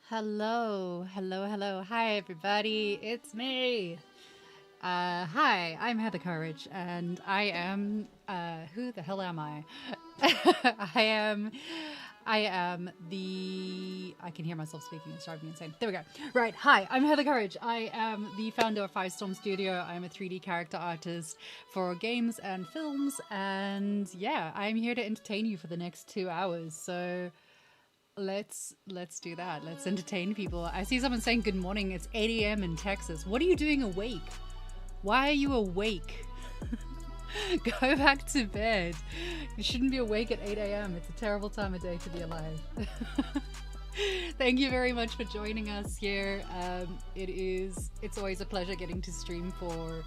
Hello, hello, hello. Hi, everybody. It's me. Hi, I'm Heather Courage, and I am. Who the hell am I? I am. I am the. I can hear myself speaking. It's driving me insane. There we go. Right. Hi, I'm Heather Courage. I am the founder of Firestorm Studio. I'm a 3D character artist for games and films, and yeah, I'm here to entertain you for the next 2 hours. So let's do that. Let's entertain people. I see someone saying good morning. It's 8 a.m. in Texas. What are you doing awake? Why are you awake? Go back to bed. You shouldn't be awake at 8 a.m. It's a terrible time of day to be alive. Thank you very much for joining us here. It's always a pleasure getting to stream for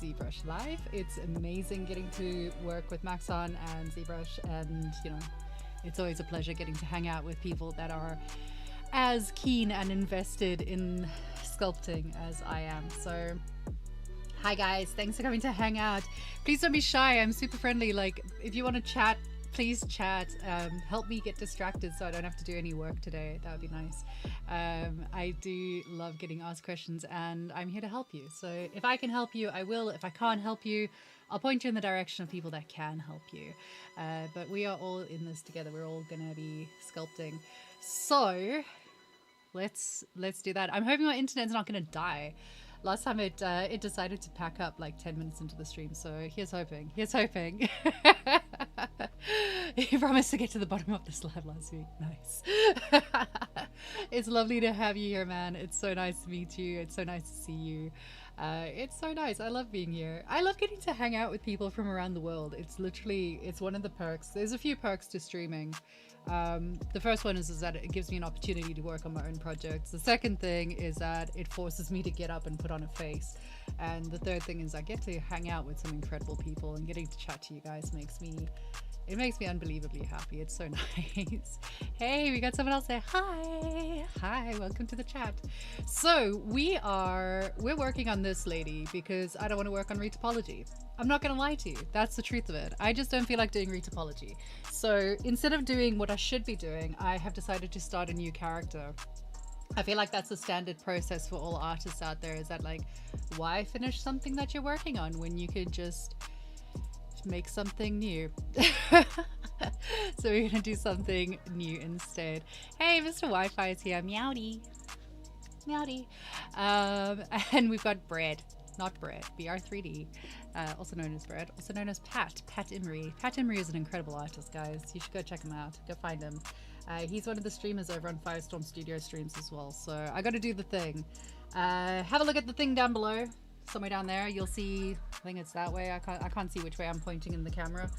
ZBrush Live. It's amazing getting to work with Maxon and ZBrush, and it's always a pleasure getting to hang out with people that are as keen and invested in sculpting as I am. So hi guys, thanks for coming to hang out. Please don't be shy, I'm super friendly. Like, if you want to chat, please chat. Help me get distracted so I don't have to do any work today. That would be nice. I do love getting asked questions, and I'm here to help you. So if I can help you, I will. If I can't help you, I'll point you in the direction of people that can help you. But we are all in this together. We're all gonna be sculpting. So let's do that. I'm hoping my internet's not gonna die. Last time it decided to pack up like 10 minutes into the stream, so here's hoping. Here's hoping. He promised to get to the bottom of this live last week. Nice. It's lovely to have you here, man. It's so nice to meet you. It's so nice to see you. It's so nice. I love being here. I love getting to hang out with people from around the world. It's one of the perks. There's a few perks to streaming. The first one is that it gives me an opportunity to work on my own projects. The second thing is that it forces me to get up and put on a face. And the third thing is I get to hang out with some incredible people, and getting to chat to you guys makes me unbelievably happy. It's so nice. Hey, we got someone else there. Hi, welcome to the chat. So we're working on this lady because I don't want to work on retopology. I'm not gonna lie to you, that's the truth of it. I just don't feel like doing retopology. So instead of doing what I should be doing, I have decided to start a new character. I feel like that's the standard process for all artists out there, is that, like, why finish something that you're working on when you could just make something new? So we're gonna do something new instead. Hey, Mr. Wi-Fi is here. Meowdy. Meowdy. And we've got Bread, not Bread, BR3D, also known as Bread, also known as Pat Imrie. Pat Imrie is an incredible artist, guys. You should go check him out. Go find him. He's one of the streamers over on Firestorm Studio streams as well. So I got to do the thing. Have a look at the thing down below. Somewhere down there, you'll see, I think it's that way. I can't see which way I'm pointing in the camera.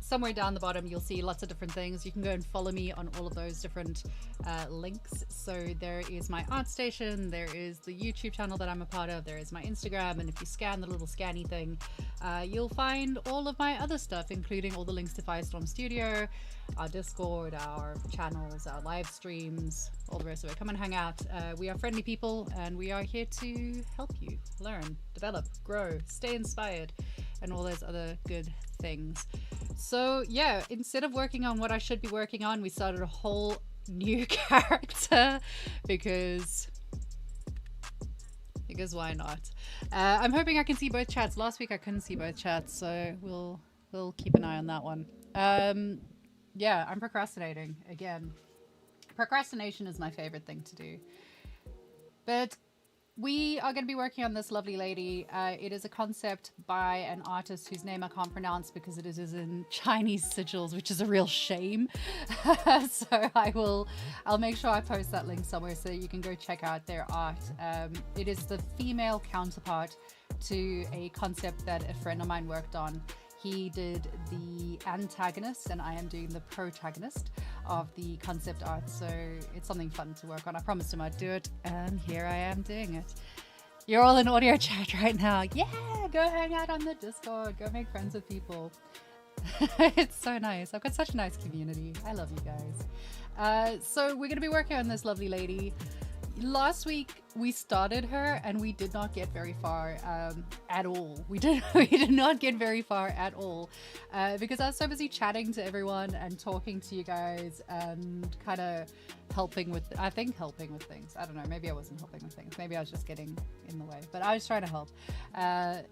Somewhere down the bottom, you'll see lots of different things. You can go and follow me on all of those different links. So there is my art station, there is the YouTube channel that I'm a part of, there is my Instagram, and if you scan the little scanny thing, you'll find all of my other stuff, including all the links to Firestorm Studio, our Discord, our channels, our live streams, all the rest of it. Come and hang out. We are friendly people, and we are here to help you learn, develop, grow, stay inspired, and all those other good things. So yeah, instead of working on what I should be working on, we started a whole new character because why not? I'm hoping I can see both chats. Last week I couldn't see both chats, so we'll keep an eye on that one. Yeah, I'm procrastinating again. Procrastination is my favorite thing to do. But we are going to be working on this lovely lady. It is a concept by an artist whose name I can't pronounce because it is in Chinese sigils, which is a real shame. So I'll make sure I post that link somewhere so that you can go check out their art. It is the female counterpart to a concept that a friend of mine worked on. He did the antagonist and I am doing the protagonist of the concept art, so it's something fun to work on. I promised him I'd do it, and here I am doing it. You're all in audio chat right now. Yeah, go hang out on the Discord, go make friends with people. It's so nice. I've got such a nice community. I love you guys. So we're gonna be working on this lovely lady. last week we started her and we did not get very far at all. We did not get very far at all because I was so busy chatting to everyone and talking to you guys and kind of helping with things. I don't know, maybe I wasn't helping with things, maybe I was just getting in the way, but I was trying to help.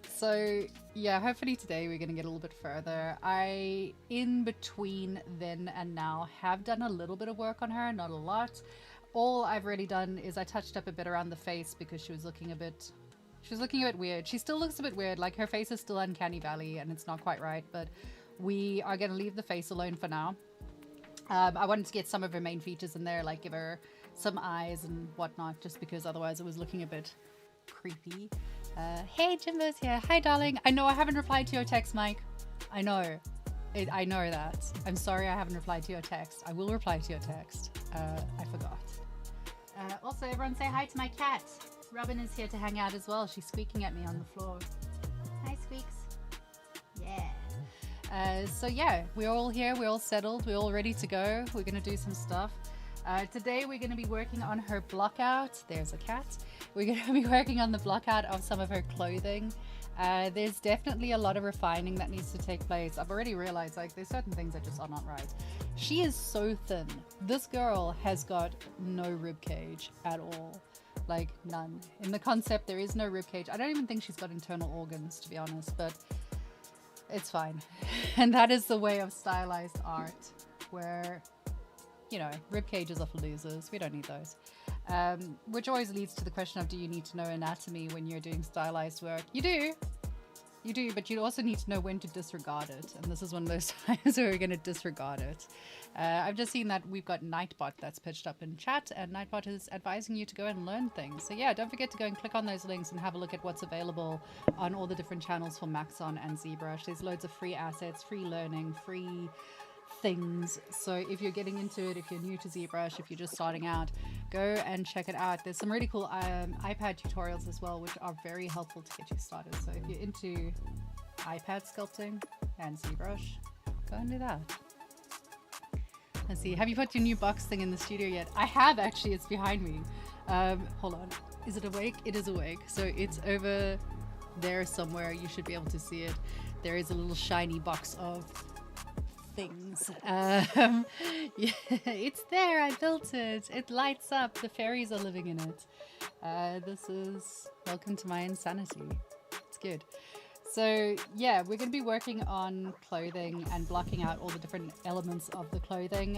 So yeah, hopefully today we're gonna get a little bit further. I, in between then and now, have done a little bit of work on her, not a lot. All I've really done is I touched up a bit around the face because she was looking a bit weird. She still looks a bit weird, like her face is still uncanny valley and it's not quite right, but we are going to leave the face alone for now. I wanted to get some of her main features in there, like give her some eyes and whatnot, just because otherwise it was looking a bit creepy. Hey, Jimbo's here. Hi, darling. I know I haven't replied to your text, Mike. I know. I know that. I'm sorry I haven't replied to your text. I will reply to your text. I forgot. Also, everyone say hi to my cat. Robin is here to hang out as well. She's squeaking at me on the floor. Hi, Squeaks. Yeah. So yeah, we're all here. We're all settled. We're all ready to go. We're going to do some stuff. Today we're going to be working on her blockout. There's a cat. We're going to be working on the blockout of some of her clothing. There's definitely a lot of refining that needs to take place. I've already realized, like, there's certain things that just are not right. She is so thin. This girl has got no rib cage at all. Like, none. In the concept, there is no rib cage. I don't even think she's got internal organs, to be honest, but it's fine. And that is the way of stylized art, where, you know, rib cages are for losers. We don't need those. Which always leads to the question of, do you need to know anatomy when you're doing stylized work? You do, but you also need to know when to disregard it. And this is one of those times where we're going to disregard it. I've just seen that we've got Nightbot that's pitched up in chat, and Nightbot is advising you to go and learn things. So yeah, don't forget to go and click on those links and have a look at what's available on all the different channels for Maxon and ZBrush. There's loads of free assets, free learning, free things. So if you're getting into it, if you're new to ZBrush, if you're just starting out, go and check it out. There's some really cool iPad tutorials as well, which are very helpful to get you started. So if you're into iPad sculpting and ZBrush, go and do that. Let's see, have you put your new box thing in the studio yet? I have, actually. It's behind me. Hold on, is it awake? It is awake. So it's over there somewhere. You should be able to see it. There is a little shiny box of things. Yeah, it's there. I built it. It lights up. The fairies are living in it. This is welcome to my insanity. It's good. So yeah, we're going to be working on clothing and blocking out all the different elements of the clothing.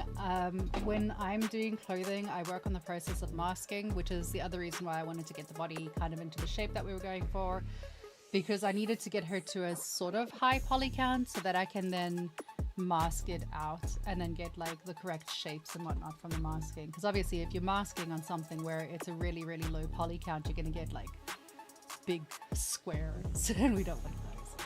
When I'm doing clothing, I work on the process of masking, which is the other reason why I wanted to get the body kind of into the shape that we were going for, because I needed to get her to a sort of high poly count so that I can then mask it out and then get like the correct shapes and whatnot from the masking. Because obviously if you're masking on something where it's a really, really low poly count, you're going to get like big squares and we don't like those.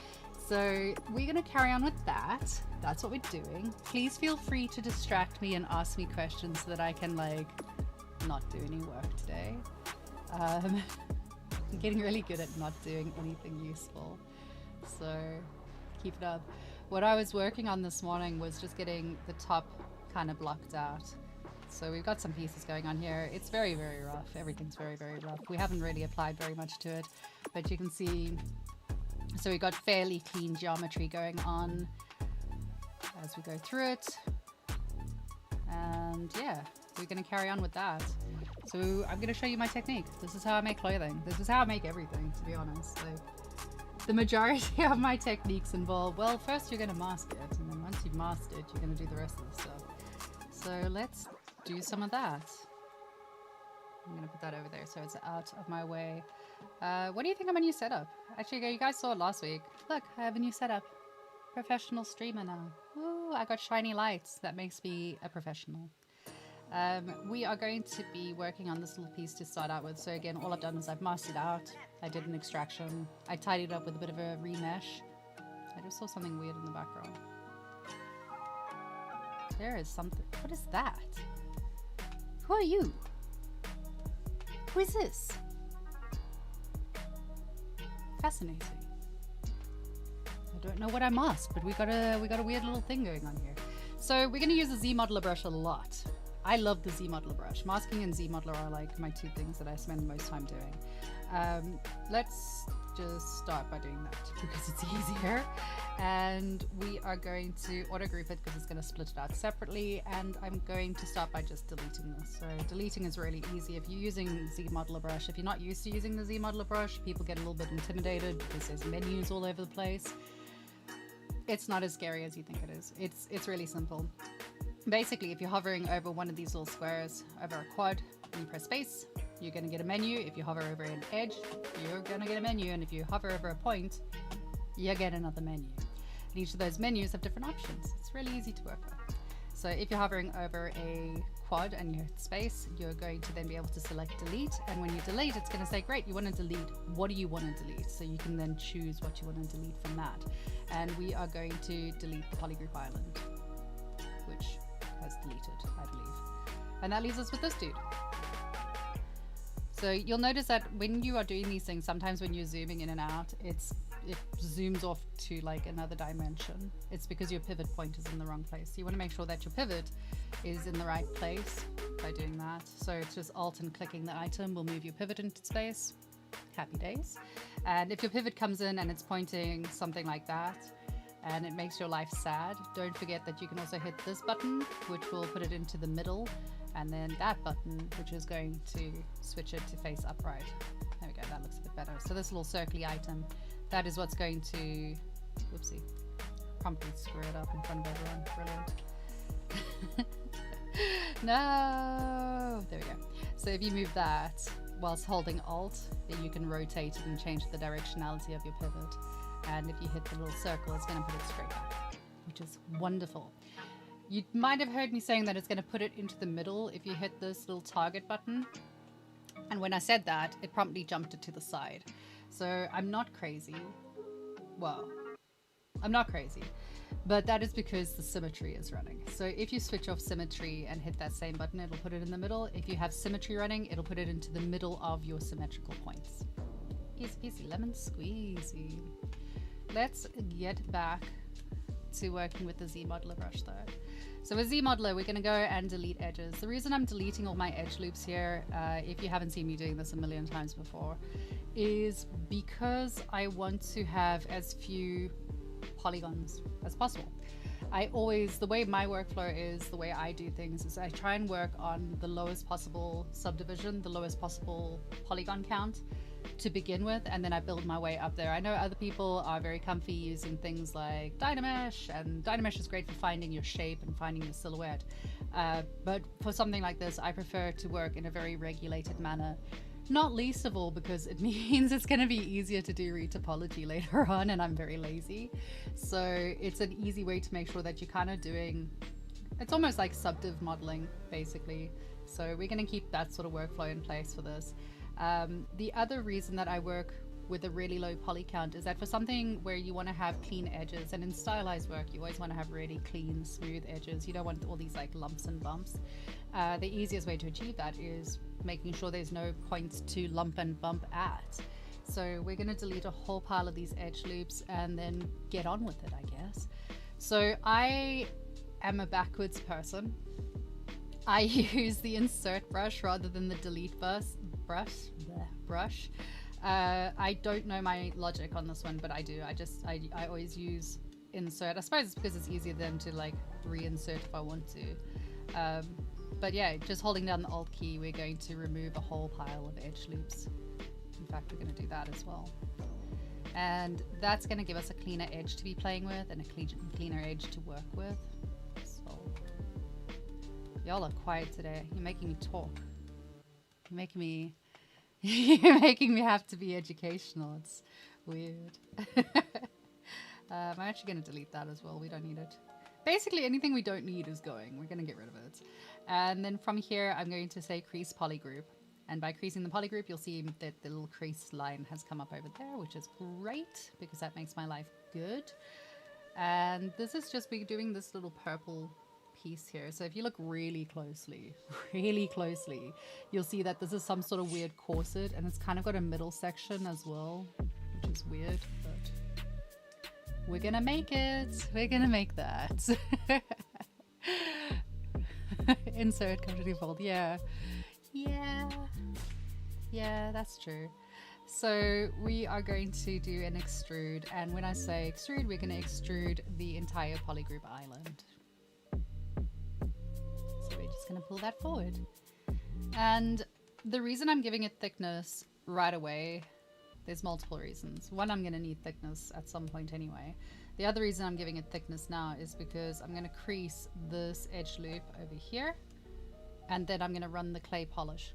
So we're going to carry on with that. That's what we're doing. Please feel free to distract me and ask me questions so that I can like not do any work today. I'm getting really good at not doing anything useful, so keep it up. What I was working on this morning was just getting the top kind of blocked out. So we've got some pieces going on here. It's very, very rough. Everything's very, very rough. We haven't really applied very much to it, but you can see, so we've got fairly clean geometry going on as we go through it. And yeah, we're going to carry on with that. So I'm going to show you my technique. This is how I make clothing. This is how I make everything, to be honest. Like, the majority of my techniques involve, well, first you're going to mask it, and then once you've masked it, you're going to do the rest of the stuff. So let's do some of that. I'm going to put that over there so it's out of my way. What do you think of my new setup? Actually, you guys saw it last week. Look, I have a new setup. Professional streamer now. Ooh, I got shiny lights. That makes me a professional. We are going to be working on this little piece to start out with. So again, all I've done is I've masked it out. I did an extraction. I tidied it up with a bit of a remesh. I just saw something weird in the background. There is something. What is that? Who are you? Who is this? Fascinating. I don't know what I masked, but we got a weird little thing going on here. So we're going to use the ZModeler brush a lot. I love the ZModeler brush. Masking and ZModeler are like my two things that I spend the most time doing. Let's just start by doing that because it's easier. And we are going to auto group it because it's going to split it out separately. And I'm going to start by just deleting this. So deleting is really easy. If you're using ZModeler brush, if you're not used to using the ZModeler brush, people get a little bit intimidated because there's menus all over the place. It's not as scary as you think it is. It's really simple. Basically, if you're hovering over one of these little squares over a quad and you press space, you're going to get a menu. If you hover over an edge, you're going to get a menu. And if you hover over a point, you get another menu. And each of those menus have different options. It's really easy to work with. So if you're hovering over a quad and you hit space, you're going to then be able to select delete. And when you delete, it's going to say, great, you want to delete. What do you want to delete? So you can then choose what you want to delete from that. And we are going to delete the polygroup island, which has deleted, I believe. And that leaves us with this dude. So you'll notice that when you are doing these things, sometimes when you're zooming in and out, it zooms off to like another dimension. It's because your pivot point is in the wrong place. So you want to make sure that your pivot is in the right place by doing that. So it's just Alt and clicking the item will move your pivot into space. Happy days. And if your pivot comes in and it's pointing something like that, and it makes your life sad, don't forget that you can also hit this button, which will put it into the middle, and then that button, which is going to switch it to face upright. There we go, that looks a bit better. So this little circly item, that is what's going to, whoopsie, promptly screw it up in front of everyone. Brilliant. No, there we go. So if you move that whilst holding Alt, then you can rotate it and change the directionality of your pivot. And if you hit the little circle, it's going to put it straight back, which is wonderful. You might have heard me saying that it's going to put it into the middle if you hit this little target button. And when I said that, it promptly jumped it to the side. So I'm not crazy. Well, I'm not crazy, but that is because the symmetry is running. So if you switch off symmetry and hit that same button, it'll put it in the middle. If you have symmetry running, it'll put it into the middle of your symmetrical points. Easy peasy, lemon squeezy. Let's get back to working with the ZModeler brush though. So with ZModeler, we're going to go and delete edges. The reason I'm deleting all my edge loops here, if you haven't seen me doing this a million times before, is because I want to have as few polygons as possible. The way my workflow is, the way I do things is I try and work on the lowest possible subdivision, the lowest possible polygon count to begin with, and then I build my way up there. I know other people are very comfy using things like Dynamesh, and Dynamesh is great for finding your shape and finding your silhouette. But for something like this, I prefer to work in a very regulated manner. Not least of all because it means it's going to be easier to do retopology later on, and I'm very lazy. So it's an easy way to make sure that you're kind of doing, it's almost like subdiv modeling, basically. So we're going to keep that sort of workflow in place for this. The other reason that I work with a really low poly count is that for something where you want to have clean edges, and in stylized work you always want to have really clean, smooth edges. You don't want all these like lumps and bumps. The easiest way to achieve that is making sure there's no points to lump and bump at. So we're going to delete a whole pile of these edge loops and then get on with it, I guess. So I am a backwards person. I use the insert brush rather than the delete brush. I don't know my logic on this one, but I do. I always use insert. I suppose it's because it's easier than to like reinsert if I want to. But yeah, just holding down the Alt key, we're going to remove a whole pile of edge loops. In fact, we're going to do that as well. And that's going to give us a cleaner edge to be playing with and a cleaner edge to work with. So, y'all are quiet today. You're making me talk. You're making me have to be educational. It's weird. I'm actually going to delete that as well. We don't need it. Basically, anything we don't need is going. We're going to get rid of it. And then from here, I'm going to say crease polygroup. And by creasing the polygroup, you'll see that the little crease line has come up over there, which is great because that makes my life good. And this is just me doing this little purple piece here. So if you look really closely, you'll see that this is some sort of weird corset, and it's kind of got a middle section as well, which is weird, but we're gonna make it. We're gonna make that. Insert completely fold. Yeah. Yeah. Yeah, that's true. So we are going to do an extrude, and when I say extrude, we're going to extrude the entire polygroup island. So we're just going to pull that forward. And the reason I'm giving it thickness right away, there's multiple reasons. One, I'm going to need thickness at some point anyway. The other reason I'm giving it thickness now is because I'm going to crease this edge loop over here, and then I'm going to run the the polish.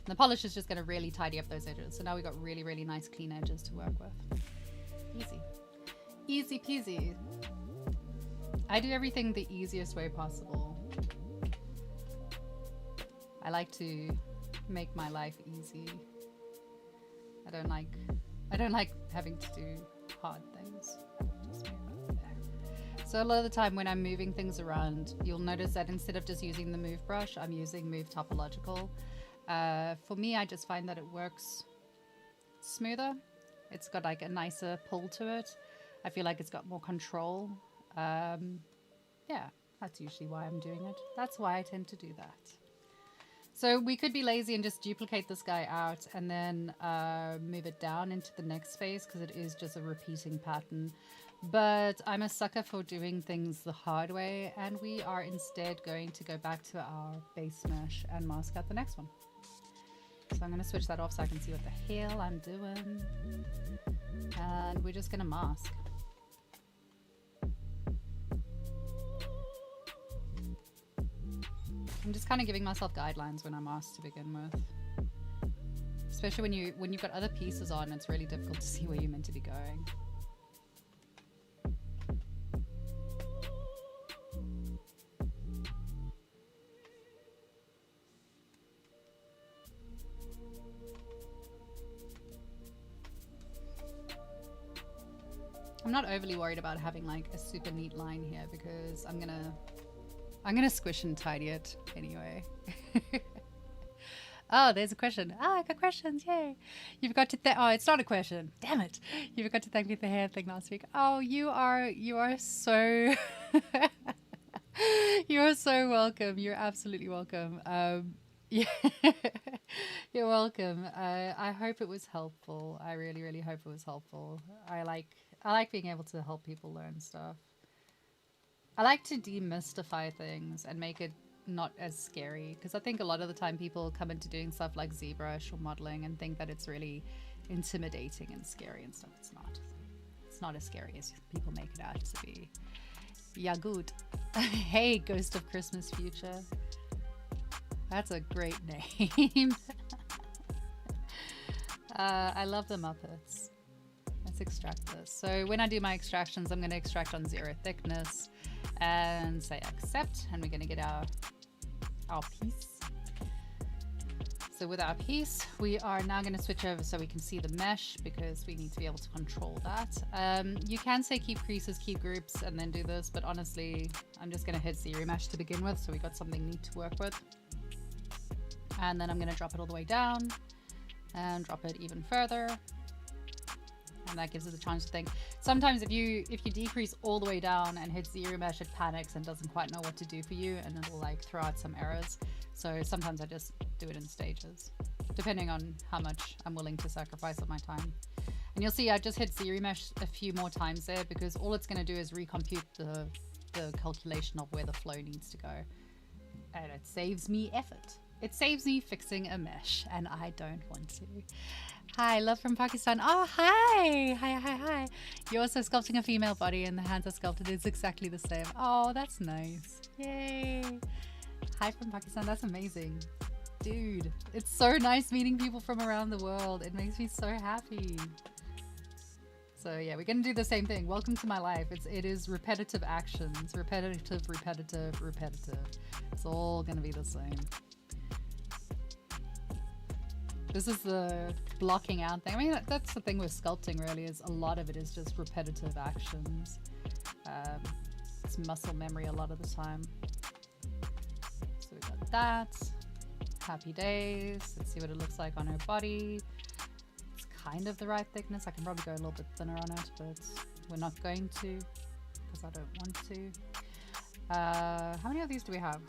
And the polish is just going to really tidy up those edges. So now we've got really, really nice clean edges to work with. Easy. Easy peasy. I do everything the easiest way possible. I like to make my life easy. I don't like having to do hard things. Just move it there. So a lot of the time when I'm moving things around, you'll notice that instead of just using the move brush, I'm using move topological. For me, I just find that it works smoother. It's got like a nicer pull to it. I feel like it's got more control. Yeah, that's usually why I'm doing it. That's why I tend to do that. So we could be lazy and just duplicate this guy out and then move it down into the next phase because it is just a repeating pattern. But I'm a sucker for doing things the hard way, and we are instead going to go back to our base mesh and mask out the next one. So I'm going to switch that off so I can see what the hell I'm doing. And we're just going to mask. I'm just kind of giving myself guidelines when I mask to begin with. Especially when you've got other pieces on, it's really difficult to see where you're meant to be going. I'm not overly worried about having like a super neat line here because I'm gonna squish and tidy it anyway. Oh, there's a question. I got questions. Yay! You forgot to oh, it's not a question. Damn it! You forgot to thank me for the hair thing last week. Oh, you are so you are so welcome. You're absolutely welcome. Yeah, you're welcome. I hope it was helpful. I really, really hope it was helpful. I like being able to help people learn stuff. I like to demystify things and make it not as scary, because I think a lot of the time people come into doing stuff like ZBrush or modeling and think that it's really intimidating and scary and stuff. It's not. It's not as scary as people make it out to be. Yeah, good. Hey, Ghost of Christmas Future. That's a great name. I love the Muppets. Let's extract this. So when I do my extractions, I'm going to extract on 0 thickness and say accept, and we're going to get our piece. So with our piece, we are now going to switch over so we can see the mesh, because we need to be able to control that. You can say keep creases, keep groups, and then do this, but honestly, I'm just going to hit zero mesh to begin with, so we got something neat to work with. And then I'm going to drop it all the way down and drop it even further. And that gives us a chance to think. Sometimes if you decrease all the way down and hit zero mesh, it panics and doesn't quite know what to do for you, and it'll like throw out some errors. So sometimes I just do it in stages, depending on how much I'm willing to sacrifice of my time. And you'll see I just hit zero mesh a few more times there, because all it's going to do is recompute the calculation of where the flow needs to go. And it saves me effort. It saves me fixing a mesh, and I don't want to. Hi, love from Pakistan. Oh, hi. Hi. You're also sculpting a female body, and the hands are sculpted. It's exactly the same. Oh, that's nice. Yay. Hi from Pakistan. That's amazing. Dude, it's so nice meeting people from around the world. It makes me so happy. So yeah, we're going to do the same thing. Welcome to my life. It is repetitive actions. Repetitive. It's all going to be the same. This is the blocking out thing. I mean, that's the thing with sculpting, really, is a lot of it is just repetitive actions. It's muscle memory a lot of the time. So we got that. Happy days. Let's see what it looks like on her body. It's kind of the right thickness. I can probably go a little bit thinner on it, but we're not going to, because I don't want to. How many of these do we have?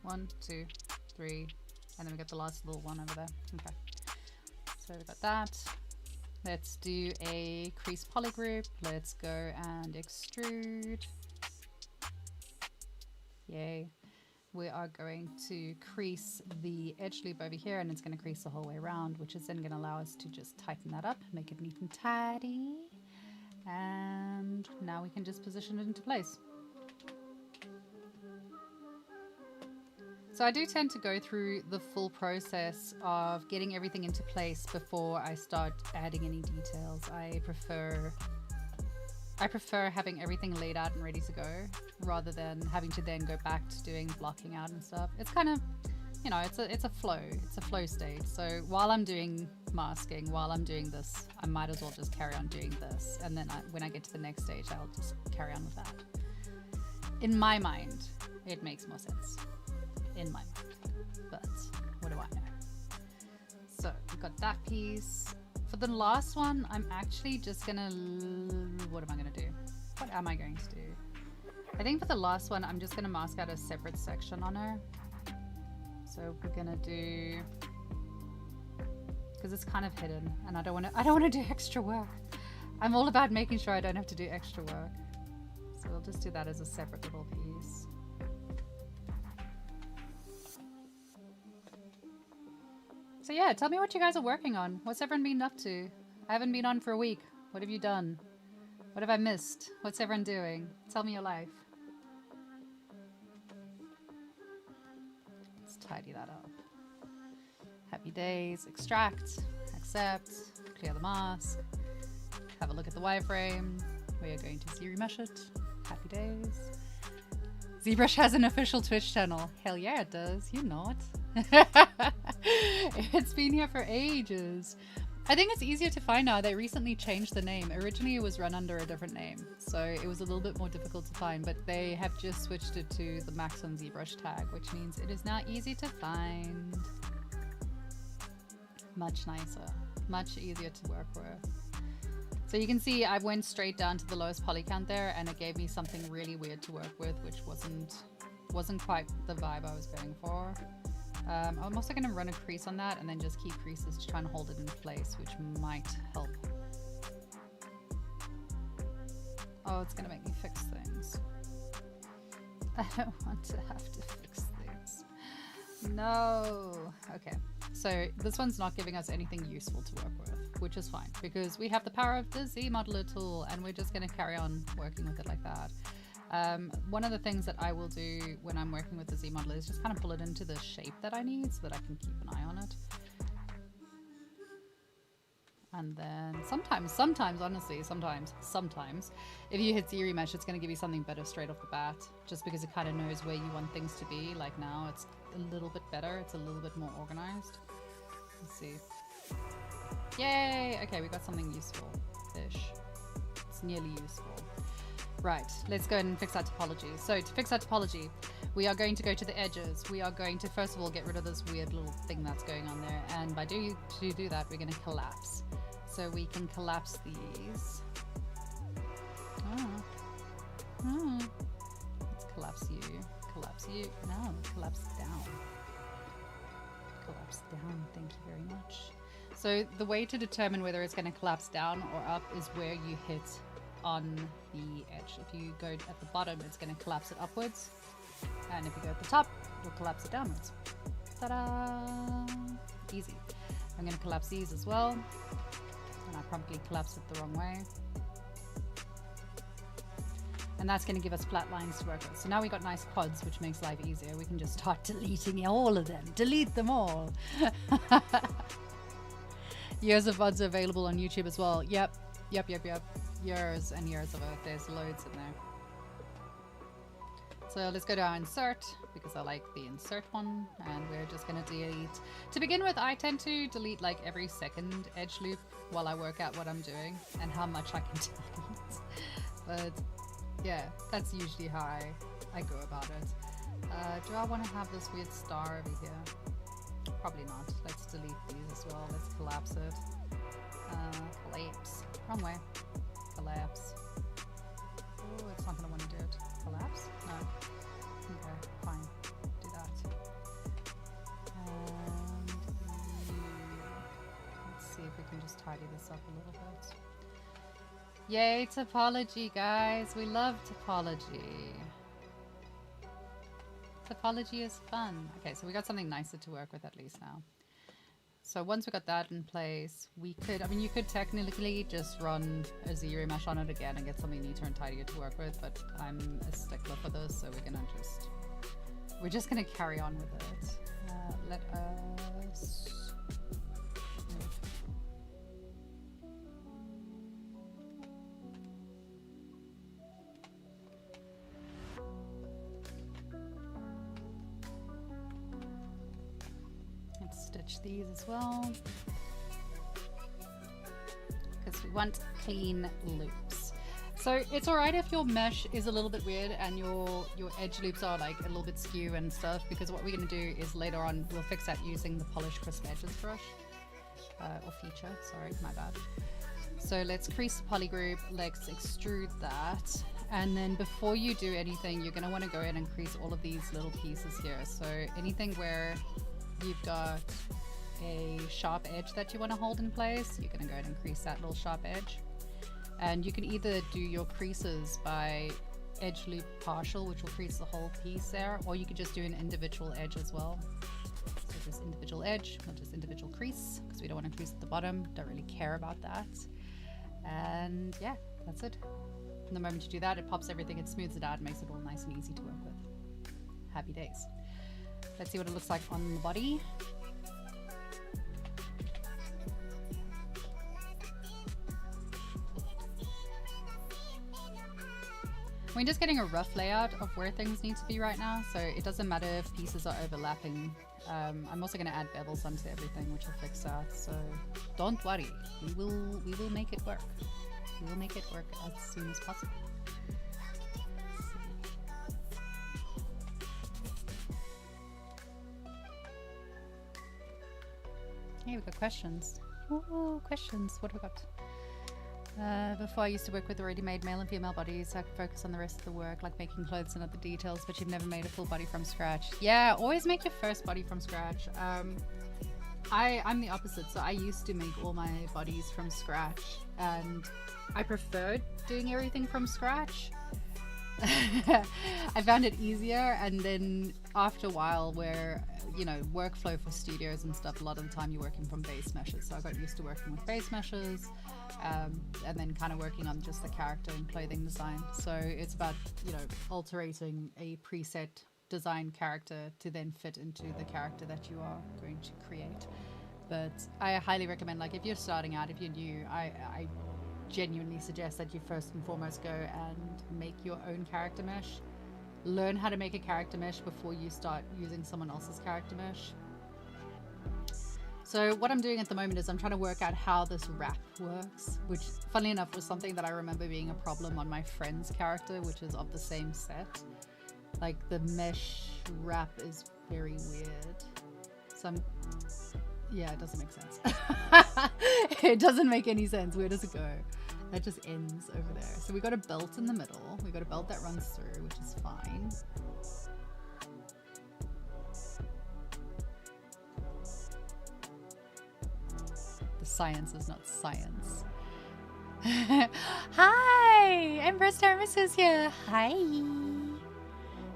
One, two, three, and then we got the last little one over there. Okay, so we got that. Let's do a crease poly group. Let's go and extrude. Yay. We are going to crease the edge loop over here, and it's going to crease the whole way around, which is then going to allow us to just tighten that up, make it neat and tidy. And now we can just position it into place. So I do tend to go through the full process of getting everything into place before I start adding any details. I prefer having everything laid out and ready to go, rather than having to then go back to doing blocking out and stuff. It's kind of, you know, it's a flow state. So while I'm doing masking, while I'm doing this, I might as well just carry on doing this, and then when I get to the next stage, I'll just carry on with that. In my mind, it makes more sense. In my mind, but what do I know? So we've got that piece. For the last one, I'm actually just gonna, what am I gonna do? What am I going to do? I think for the last one, I'm just gonna mask out a separate section on her. So we're gonna do, because it's kind of hidden, and I don't want to do extra work. I'm all about making sure I don't have to do extra work. So we'll just do that as a separate little piece. So yeah, tell me what you guys are working on. What's everyone been up to? I haven't been on for a week. What have you done? What have I missed? What's everyone doing? Tell me your life. Let's tidy that up. Happy days. Extract. Accept. Clear the mask. Have a look at the wireframe. We are going to ZRemesh it. Happy days. ZBrush has an official Twitch channel. Hell yeah, it does. You know it. It's been here for ages. I think it's easier to find now. They recently changed the name. Originally it was run under a different name, so it was a little bit more difficult to find, but they have just switched it to the Maxon ZBrush tag, which means it is now easy to find. Much nicer, much easier to work with. So you can see I went straight down to the lowest poly count there, and it gave me something really weird to work with, which wasn't quite the vibe I was going for. I'm also going to run a crease on that and then just keep creases to try and hold it in place, which might help. Oh, it's going to make me fix things. I don't want to have to fix things. No. Okay, so this one's not giving us anything useful to work with, which is fine because we have the power of the ZModeler tool, and we're just going to carry on working with it like that. One of the things that I will do when I'm working with the ZModeler is just kind of pull it into the shape that I need so that I can keep an eye on it. And then sometimes, honestly, sometimes, if you hit ZRemesh, it's going to give you something better straight off the bat, just because it kind of knows where you want things to be. Like now, it's a little bit better. It's a little bit more organized. Let's see. Yay! Okay, we got something useful-ish. It's nearly useful. Right, let's go ahead and fix our topology. So to fix our topology, we are going to go to the edges. We are going to, first of all, get rid of this weird little thing that's going on there. And by to do that, we're going to collapse. So we can collapse these. Let's collapse you. No, collapse down. Collapse down, thank you very much. So the way to determine whether it's going to collapse down or up is where you hit on the edge. If you go at the bottom, it's going to collapse it upwards, and if you go at the top, it'll collapse it downwards. Ta-da! Easy. I'm going to collapse these as well, and I promptly collapsed it the wrong way, and that's going to give us flat lines to work with. So now we got nice quads, which makes life easier. We can just start deleting all of them. Delete them all. Years of VODs are available on YouTube as well. Yep. Years and years of it. There's loads in there. So let's go to our insert, because I like the insert one, and we're just going to delete. To begin with, I tend to delete like every second edge loop while I work out what I'm doing and how much I can delete. But yeah, that's usually how I go about it. Do I want to have this weird star over here? Probably not. Let's delete these as well. Let's collapse it. Collapse. Wrong way. Collapse. it's not going to want to do it. Collapse? No. Okay, fine. Do that. And let's see if we can just tidy this up a little bit. Yay, Topology, guys! We love Topology. Topology is fun. Okay, so we got something nicer to work with at least now. So once we got that in place, we could, I mean, you could technically just run a Z mesh on it again and get something neater and tidier to work with, but I'm a stickler for this, so we're just gonna carry on with it. Let us move. Let's stitch these as well, because we want clean loops. So it's alright if your mesh is a little bit weird and your edge loops are like a little bit skew and stuff, because what we're going to do is later on we'll fix that using the Polish Crisp Edges brush, or feature, sorry, my bad. So let's crease the poly group, let's extrude that, and then before you do anything you're going to want to go in and crease all of these little pieces here. So anything where you've got a sharp edge that you want to hold in place, you're going to go ahead and crease that little sharp edge. And you can either do your creases by edge loop partial, which will crease the whole piece there, or you could just do an individual edge as well. So just individual edge, not just individual crease, because we don't want to crease at the bottom, don't really care about that. And yeah, that's it. And the moment you do that, it pops everything, it smooths it out, and makes it all nice and easy to work with. Happy days. Let's see what it looks like on the body. We're just getting a rough layout of where things need to be right now, so it doesn't matter if pieces are overlapping. I'm also going to add bevels onto everything, which will fix that, so don't worry, we will make it work. We will make it work as soon as possible. Hey, we've got questions. Ooh, questions. What have we got? Before I used to work with ready-made male and female bodies, I could focus on the rest of the work, like making clothes and other details, but you've never made a full body from scratch. Yeah, always make your first body from scratch. I'm the opposite, so I used to make all my bodies from scratch, and I preferred doing everything from scratch. I found it easier, and then after a while where, you know, workflow for studios and stuff, a lot of the time you're working from base meshes, so I got used to working with base meshes, and then kind of working on just the character and clothing design. So it's about, you know, alterating a preset design character to then fit into the character that you are going to create. But I highly recommend, like, if you're starting out, if you're new, I genuinely suggest that you first and foremost go and make your own character mesh. Learn how to make a character mesh before you start using someone else's character mesh. So what I'm doing at the moment is I'm trying to work out how this wrap works, which funnily enough was something that I remember being a problem on my friend's character, which is of the same set. Like, the mesh wrap is very weird. So yeah, it doesn't make sense. It doesn't make any sense. Where does it go? That just ends over there. So we got a belt in the middle. We got a belt that runs through, which is fine. The science is not science. Hi! Empress Termis is here. Hi!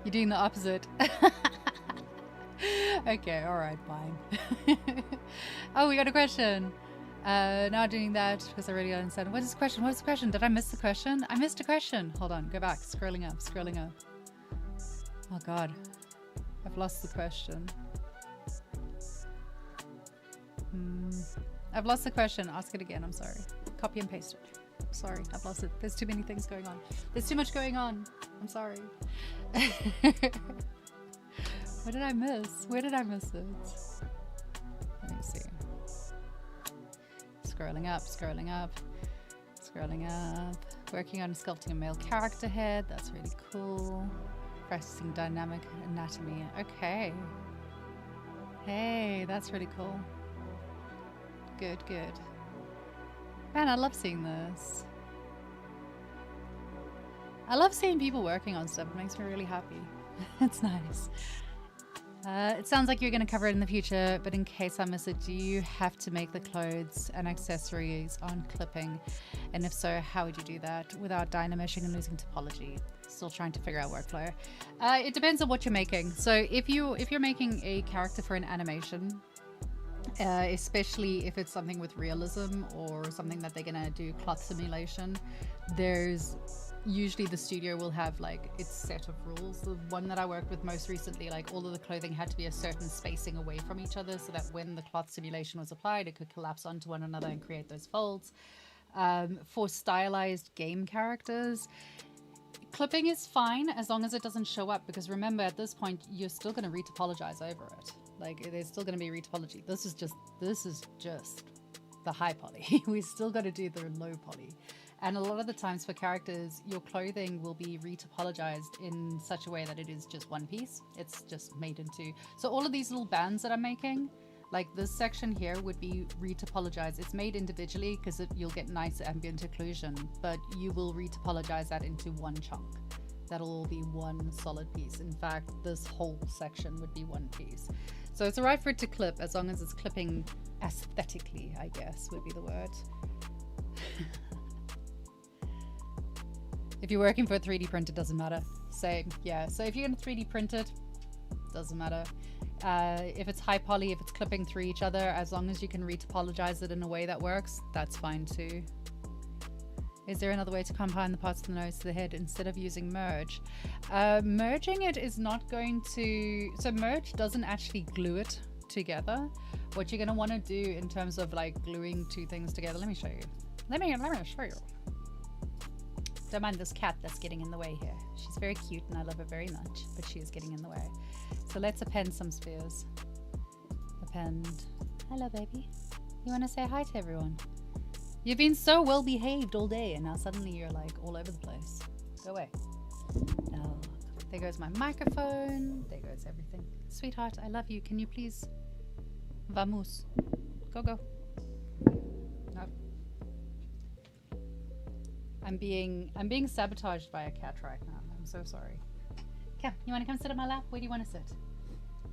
You're doing the opposite. Okay, alright, fine. Oh, we got a question. Not doing that because I already understand. What is the question? What is the question? Did I miss the question? I missed a question. Hold on, go back. Scrolling up, scrolling up. Oh god. I've lost the question. I've lost the question. Ask it again. I'm sorry. Copy and paste it. Sorry, I've lost it. There's too many things going on. There's too much going on. I'm sorry. What did I miss? Where did I miss it? Let me see. Scrolling up, scrolling up, scrolling up. Working on sculpting a male character head. That's really cool. Practicing dynamic anatomy. Okay. Hey, that's really cool. Good, good. Man, I love seeing this. I love seeing people working on stuff. It makes me really happy. It's nice. It sounds like you're going to cover it in the future, but in case I miss it, do you have to make the clothes and accessories on clipping? And if so, how would you do that without dynameshing and losing topology? Still trying to figure out workflow. It depends on what you're making. So if you're making a character for an animation, especially if it's something with realism or something that they're going to do cloth simulation, there's usually the studio will have like its set of rules. The one that I worked with most recently, like all of the clothing had to be a certain spacing away from each other so that when the cloth simulation was applied, it could collapse onto one another and create those folds. For stylized game characters, clipping is fine as long as it doesn't show up, because remember at this point you're still going to retopologize over it. Like there's still going to be retopology. This is just the high poly. We still got to do the low poly. And a lot of the times for characters, your clothing will be retopologized in such a way that it is just one piece. It's just made into... So all of these little bands that I'm making, like this section here would be retopologized. It's made individually because you'll get nice ambient occlusion, but you will retopologize that into one chunk. That'll all be one solid piece. In fact, this whole section would be one piece. So it's all right for it to clip as long as it's clipping aesthetically, I guess would be the word. If you're working for a 3D print, it doesn't matter. Same, yeah. So if you're going to 3D print it, doesn't matter. If it's high poly, if it's clipping through each other, as long as you can retopologize it in a way that works, that's fine too. Is there another way to combine the parts of the nose to the head instead of using merge? Merging it is not going to... So merge doesn't actually glue it together. What you're going to want to do in terms of like gluing two things together, let me show you. Let me show you. Don't mind this cat that's getting in the way here. She's very cute and I love her very much, but she is getting in the way. So let's append some spheres. Append. Hello, baby. You want to say hi to everyone? You've been so well behaved all day and now suddenly you're like all over the place. Go away. No. There goes my microphone. There goes everything. Sweetheart, I love you. Can you please... Vamos. Go, go. No. I'm being sabotaged by a cat right now. I'm so sorry. Come, you want to come sit on my lap? Where do you want to sit?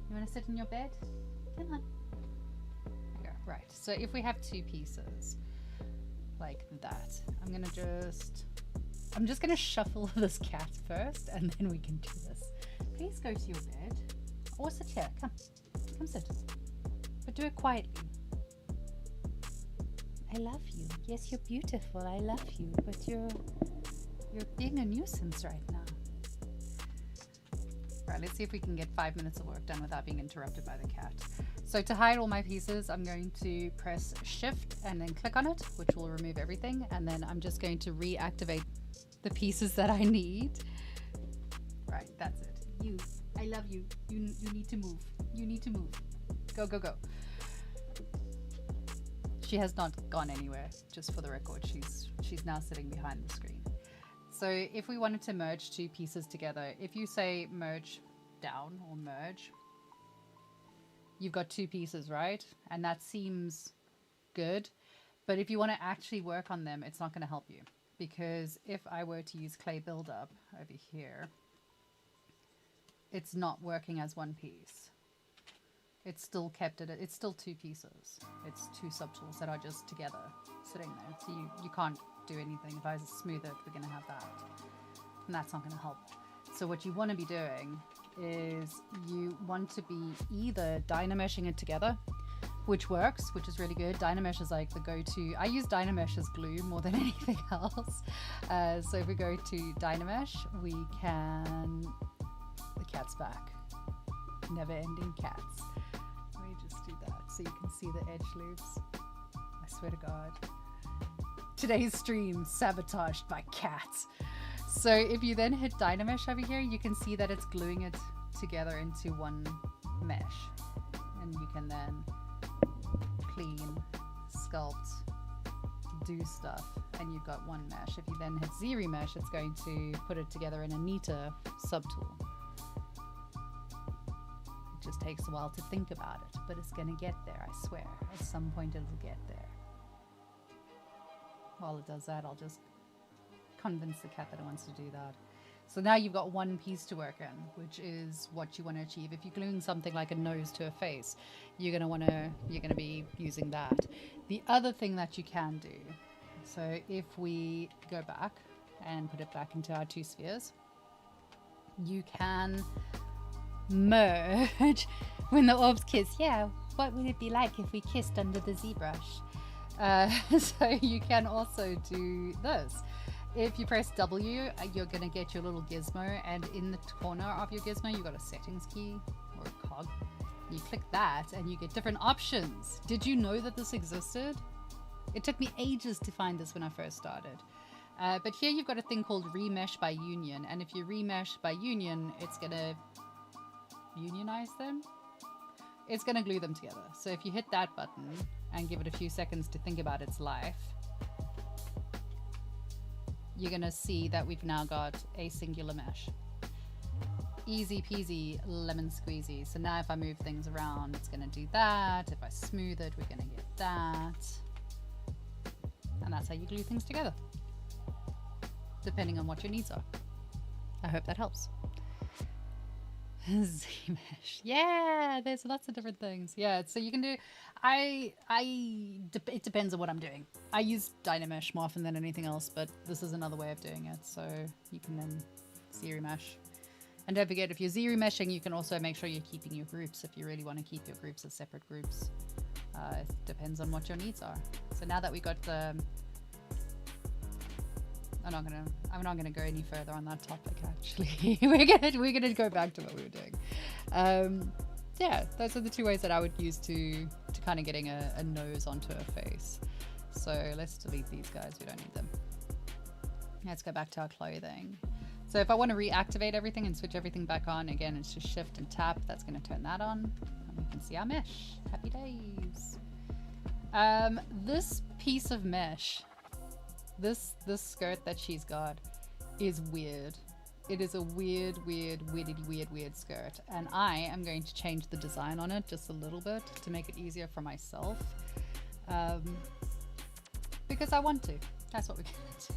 You want to sit in your bed? Come on. Okay, right. So if we have two pieces like that, I'm just gonna shuffle this cat first, and then we can do this. Please go to your bed or sit here. Come sit. But do it quietly. I love you. Yes, you're beautiful. I love you. But you're being a nuisance right now. Right, let's see if we can get 5 minutes of work done without being interrupted by the cat. So to hide all my pieces, I'm going to press Shift and then click on it, which will remove everything. And then I'm just going to reactivate the pieces that I need. Right, that's it. You, I love you. You need to move. You need to move. Go, go, go. She has not gone anywhere, just for the record. She's now sitting behind the screen. So if we wanted to merge two pieces together, if you say merge down or merge, you've got two pieces, right? And that seems good. But if you want to actually work on them, it's not going to help you. Because if I were to use clay buildup over here, it's not working as one piece. It's still kept it, it's still two pieces. It's two subtools that are just together, sitting there. So you can't do anything. If I smooth it, we're gonna have that. And that's not gonna help. So what you wanna be doing is you want to be either dynameshing it together, which works, which is really good. Dynamesh is like the go-to. I use Dynamesh as glue more than anything else. So if we go to Dynamesh, we can, the cat's back. Never-ending cats. Let me just do that so you can see the edge loops. I swear to God. Today's stream sabotaged by cats. So if you then hit Dynamesh over here, you can see that it's gluing it together into one mesh. And you can then clean, sculpt, do stuff, and you've got one mesh. If you then hit Z-Remesh, it's going to put it together in a neater subtool. Just takes a while to think about it, but it's gonna get there, I swear. At some point it'll get there. While it does that, I'll just convince the cat that it wants to do that. So now you've got one piece to work in, which is what you want to achieve. If you're gluing something like a nose to a face, you're gonna be using that. The other thing that you can do, so if we go back and put it back into our two spheres, you can merge when the orbs kiss. Yeah, what would it be like if we kissed under the ZBrush? So you can also do this. If you press W, you're going to get your little gizmo, and in the corner of your gizmo, you've got a settings key or a cog. You click that and you get different options. Did you know that this existed? It took me ages to find this when I first started. But here you've got a thing called remesh by union, and if you remesh by union, it's going to unionize them. It's going to glue them together. So if you hit that button and give it a few seconds to think about its life, you're going to see that we've now got a singular mesh. Easy peasy lemon squeezy. So now if I move things around, it's going to do that. If I smooth it, we're going to get that. And that's how you glue things together, depending on what your needs are. I hope that helps. Z-mesh. Yeah, there's lots of different things. Yeah, so you can do, it depends on what I'm doing. I use Dynamesh more often than anything else, but this is another way of doing it. So you can then Z-mesh. And don't forget, if you're Z-meshing, you can also make sure you're keeping your groups if you really want to keep your groups as separate groups. It depends on what your needs are. So now that we got the, I'm not gonna go any further on that topic. Actually, we're gonna go back to what we were doing. Yeah, those are the two ways that I would use to kind of getting a nose onto a face. So let's delete these guys. We don't need them. Let's go back to our clothing. So if I want to reactivate everything and switch everything back on, again, it's just shift and tap. That's going to turn that on, and we can see our mesh. Happy days. This piece of mesh, this skirt that she's got is weird. It is a weird skirt, and I am going to change the design on it just a little bit to make it easier for myself, because I want to. That's what we're gonna do.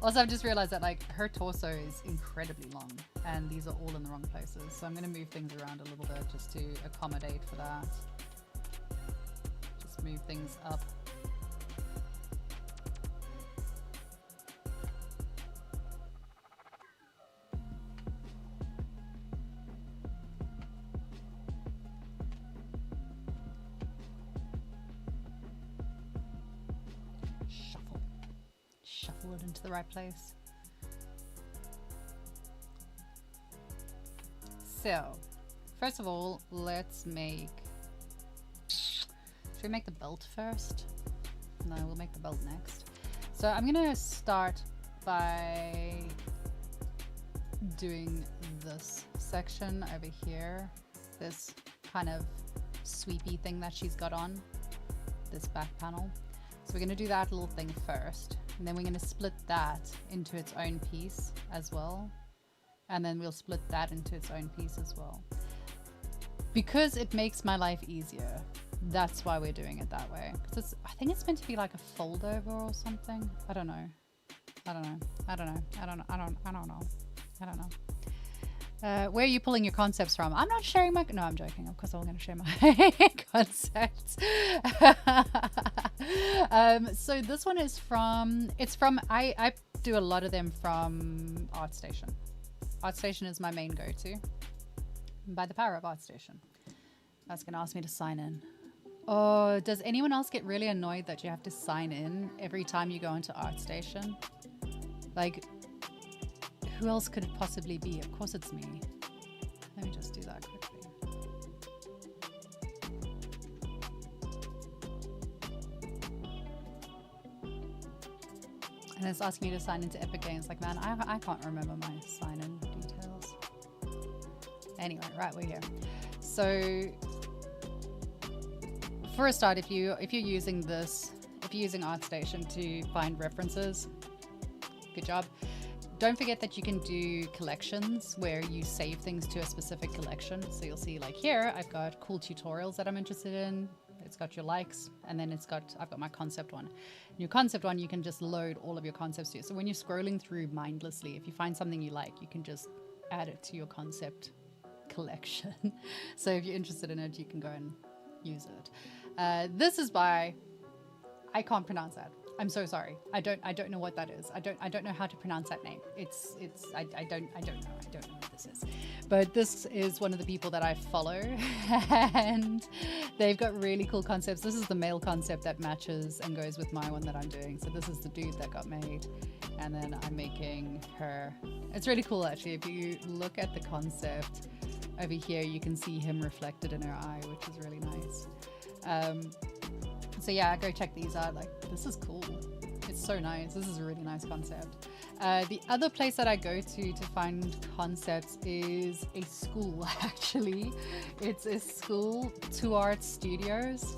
Also, I've just realized that like her torso is incredibly long, and these are all in the wrong places, so I'm going to move things around a little bit just to accommodate for that. Just move things up. Shuffle it into the right place. So, first of all, let's make... Should we make the belt first? No, we'll make the belt next. So I'm gonna start by doing this section over here. This kind of sweepy thing that she's got on. This back panel. So we're gonna do that little thing first. And then we're going to split that into its own piece as well. And then we'll split that into its own piece as well. Because it makes my life easier. That's why we're doing it that way. Because I think it's meant to be like a fold over or something. I don't know. Where are you pulling your concepts from? I'm not sharing my... No, I'm joking. Of course I'm going to share my concepts. So this one is from... It's from... I do a lot of them from ArtStation. ArtStation is my main go-to. By the power of ArtStation. That's going to ask me to sign in. Oh, does anyone else get really annoyed that you have to sign in every time you go into ArtStation? Like... Who else could it possibly be? Of course it's me. Let me just do that quickly. And it's asking me to sign into Epic Games. Like, man, I can't remember my sign-in details. Anyway, right, we're here. So, for a start, if you're using this, if you're using ArtStation to find references, good job. Don't forget that you can do collections where you save things to a specific collection. So you'll see like here, I've got cool tutorials that I'm interested in. It's got your likes, and then I've got my concept one. And your concept one, you can just load all of your concepts to. So when you're scrolling through mindlessly, if you find something you like, you can just add it to your concept collection. So if you're interested in it, you can go and use it. This is by, I can't pronounce that. I'm so sorry. I don't know what that is. I don't know how to pronounce that name. I don't know what this is. But this is one of the people that I follow, and they've got really cool concepts. This is the male concept that matches and goes with my one that I'm doing. So this is the dude that got made, and then I'm making her. It's really cool actually. If you look at the concept over here, you can see him reflected in her eye, which is really nice. So yeah, go check these out. Like, this is cool. It's so nice. This is a really nice concept. The other place that I go to find concepts is a school, actually. It's a school, 2 Art Studios.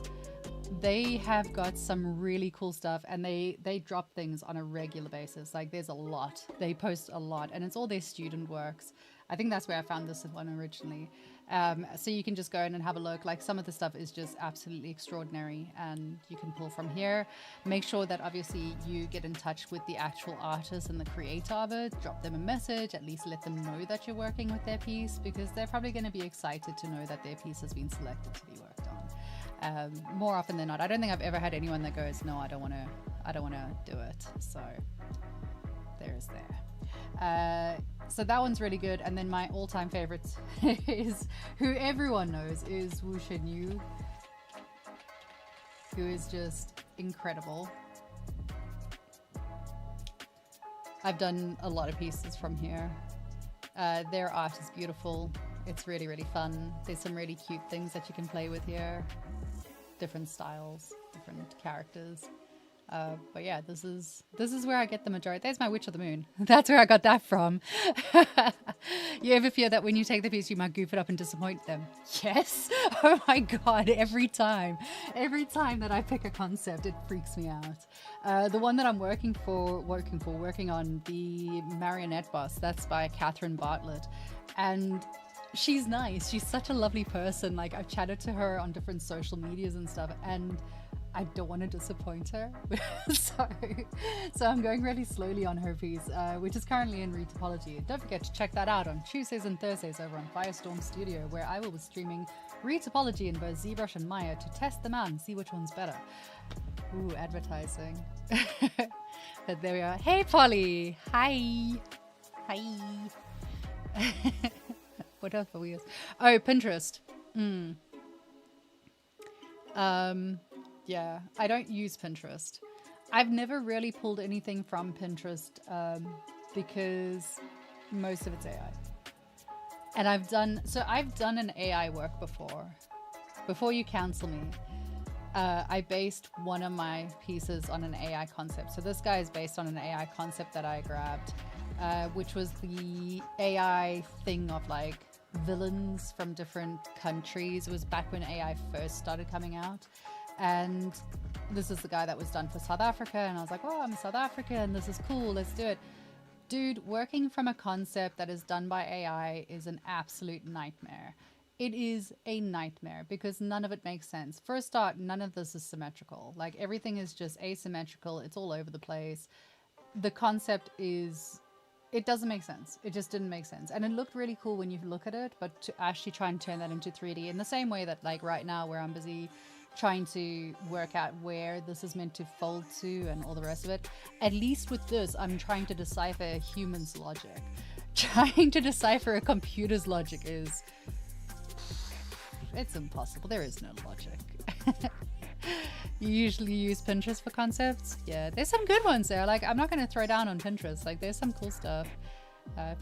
They have got some really cool stuff, and they drop things on a regular basis. Like, there's a lot. They post a lot, and it's all their student works. I think that's where I found this one originally. So you can just go in and have a look. Like, some of the stuff is just absolutely extraordinary, and you can pull from here. Make sure that obviously you get in touch with the actual artist and the creator of it. Drop them a message, at least let them know that you're working with their piece, because they're probably going to be excited to know that their piece has been selected to be worked on. More often than not, I don't think I've ever had anyone that goes, no, I don't want to do it. So there's there. So that one's really good. And then my all-time favorite is, who everyone knows, is Wu Shenyu, who is just incredible. I've done a lot of pieces from here. Their art is beautiful. It's really, really fun. There's some really cute things that you can play with here. Different styles, different characters. But yeah, this is where I get the majority. There's my Witch of the Moon. That's where I got that from. You ever fear that when you take the piece, you might goof it up and disappoint them? Yes. Oh my God. Every time that I pick a concept, it freaks me out. The one that I'm working on, the marionette boss, that's by Catherine Bartlett. And she's nice. She's such a lovely person. Like, I've chatted to her on different social medias and stuff, and I don't want to disappoint her. so I'm going really slowly on her piece, which is currently in Topology. Don't forget to check that out on Tuesdays and Thursdays over on Firestorm Studio, where I will be streaming Topology in both ZBrush and Maya to test them out and see which one's better. Ooh, advertising. But there we are. Hey, Polly. Hi. What else are we using? Oh, Pinterest. Yeah, I don't use Pinterest. I've never really pulled anything from Pinterest because most of it's AI. And I've done an AI work before. Before you cancel me, I based one of my pieces on an AI concept. So this guy is based on an AI concept that I grabbed, which was the AI thing of like villains from different countries. It was back when AI first started coming out. And this is the guy that was done for South Africa. And I was like, oh, I'm South African. This is cool. Let's do it. Dude, working from a concept that is done by AI is an absolute nightmare. It is a nightmare because none of it makes sense. For a start, none of this is symmetrical. Like, everything is just asymmetrical. It's all over the place. The concept is... It doesn't make sense. It just didn't make sense. And it looked really cool when you look at it, but to actually try and turn that into 3D in the same way that, like, right now where I'm busy trying to work out where this is meant to fold to and all the rest of it. At least with this, I'm trying to decipher a human's logic. Trying to decipher a computer's logic is... It's impossible. There is no logic. You usually use Pinterest for concepts? Yeah, there's some good ones there. Like, I'm not going to throw down on Pinterest. Like, there's some cool stuff.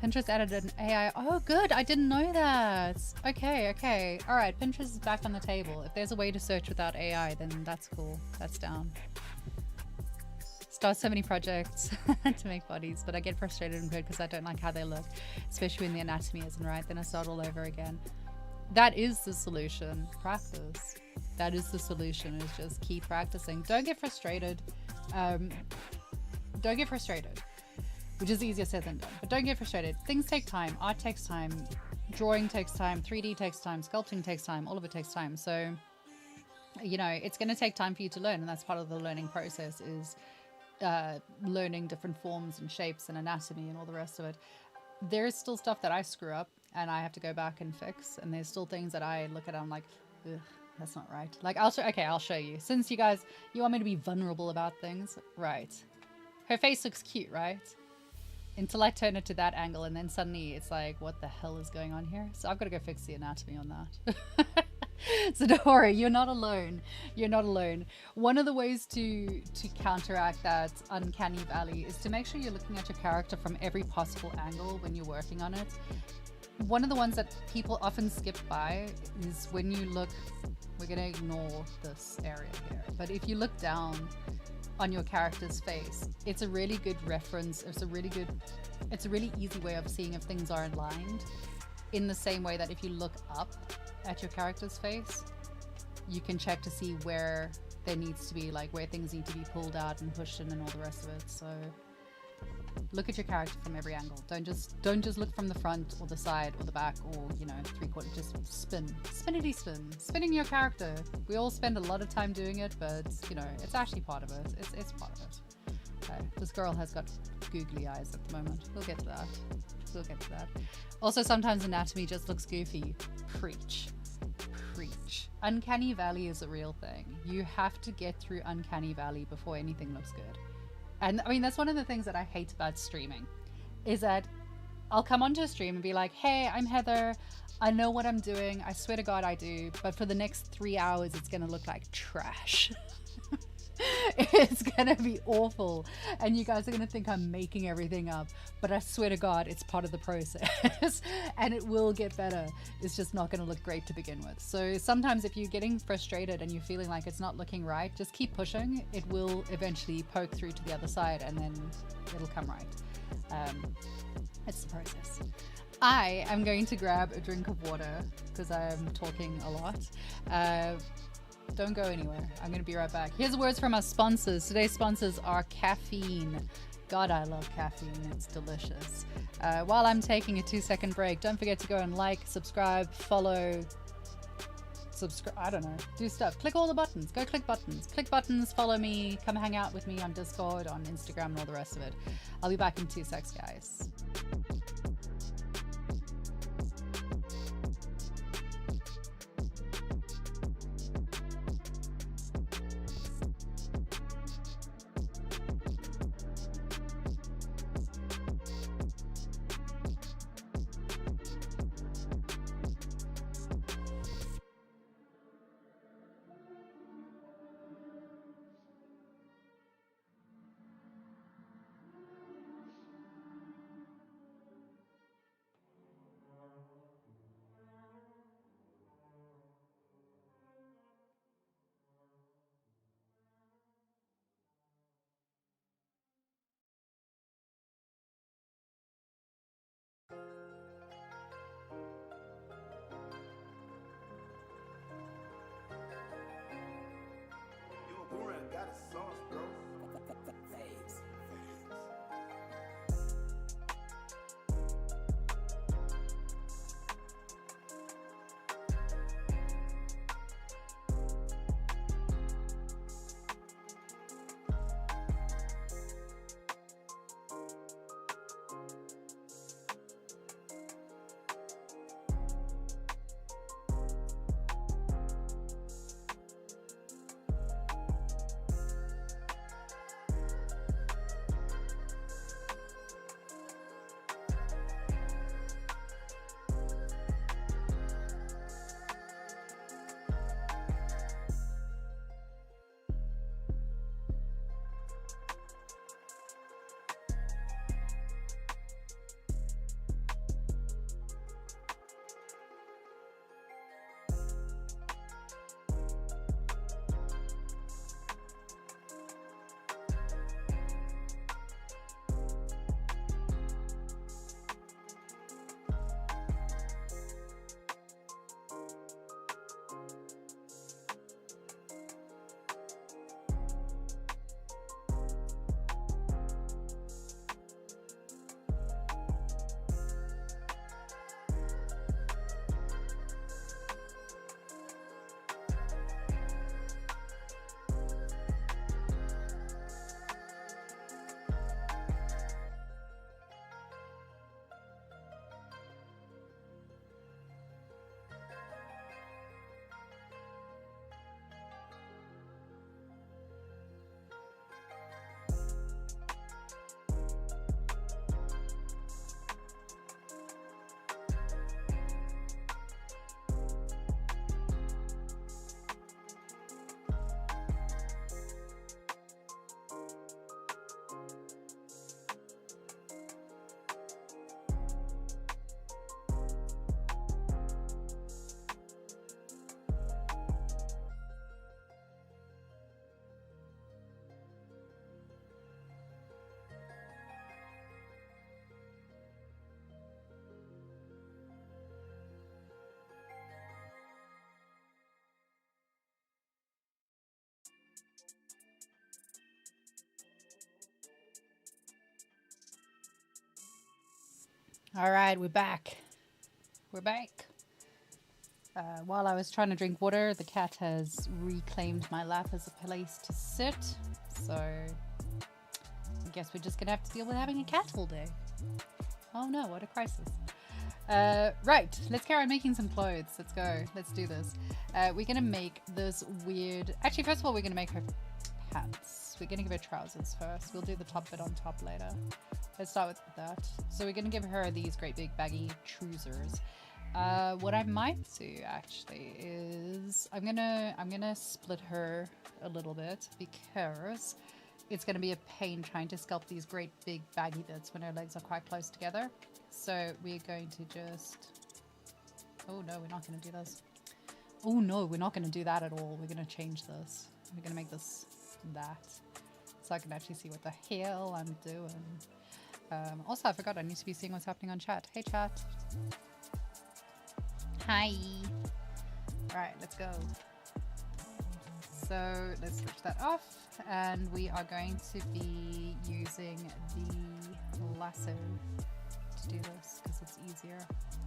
Pinterest added an AI. Oh, good. I didn't know that. Okay. All right. Pinterest is back on the table. If there's a way to search without AI, then that's cool. That's down. Start so many projects to make bodies, but I get frustrated in code because I don't like how they look, especially when the anatomy isn't right. Then I start all over again. That is the solution. Practice. That is the solution, is just keep practicing. Don't get frustrated. Don't get frustrated. Which is easier said than done. But don't get frustrated. Things take time. Art takes time. Drawing takes time. 3D takes time. Sculpting takes time. All of it takes time. So you know, it's going to take time for you to learn, and that's part of the learning process, is learning different forms and shapes and anatomy and all the rest of it. There's still stuff that I screw up and I have to go back and fix, and there's still things that I look at and I'm like, ugh, that's not right. Like, I'll show you. Since you guys, you want me to be vulnerable about things, right? Her face looks cute, right? Until I turn it to that angle, and then suddenly it's like, what the hell is going on here? So I've got to go fix the anatomy on that. So don't worry, you're not alone. You're not alone. One of the ways to counteract that uncanny valley is to make sure you're looking at your character from every possible angle when you're working on it. One of the ones that people often skip by is when you look, we're going to ignore this area here, but if you look down on your character's face, it's a really good reference. It's a really easy way of seeing if things are aligned, in the same way that if you look up at your character's face, you can check to see where there needs to be, like, where things need to be pulled out and pushed in and all the rest of it. So look at your character from every angle. Don't just look from the front or the side or the back or, you know, 3/4. Just spinning your character. We all spend a lot of time doing it, but, you know, it's actually part of it. It's part of it. Okay. This girl has got googly eyes at the moment. We'll get to that. Also, sometimes anatomy just looks goofy. Preach. Uncanny valley is a real thing. You have to get through uncanny valley before anything looks good. And I mean, that's one of the things that I hate about streaming, is that I'll come onto a stream and be like, hey, I'm Heather. I know what I'm doing. I swear to God I do. But for the next 3 hours, it's going to look like trash. It's going to be awful. And you guys are going to think I'm making everything up. But I swear to God, it's part of the process. And it will get better. It's just not going to look great to begin with. So sometimes if you're getting frustrated and you're feeling like it's not looking right, just keep pushing. It will eventually poke through to the other side, and then it'll come right. It's the process. I am going to grab a drink of water because I'm talking a lot. Don't go anywhere. I'm going to be right back. Here's words from our sponsors. Today's sponsors are caffeine. God, I love caffeine. It's delicious. While I'm taking a 2-second break, don't forget to go and like, subscribe, follow, I don't know, do stuff. Click all the buttons. Go click buttons. Click buttons, follow me, come hang out with me on Discord, on Instagram, and all the rest of it. I'll be back in 2 secs, guys. All right, we're back. We're back. While I was trying to drink water, the cat has reclaimed my lap as a place to sit. So I guess we're just gonna have to deal with having a cat all day. Oh no, what a crisis. Right, let's carry on making some clothes. Let's go. Let's do this. We're gonna make this weird... Actually, first of all, we're gonna make her pants. We're gonna give her trousers first. We'll do the top bit on top later. Let's start with that. So we're gonna give her these great big baggy trousers. What I might do actually is I'm gonna split her a little bit because it's gonna be a pain trying to sculpt these great big baggy bits when her legs are quite close together. So we're going to just... Oh no, we're not gonna do this. Oh no, we're not gonna do that at all. We're gonna change this. We're gonna make this that. So I can actually see what the hell I'm doing. Also, I forgot I need to be seeing what's happening on chat. Hey chat. Hi. Alright, let's go. So let's switch that off, and we are going to be using the lasso to do this because it's easier.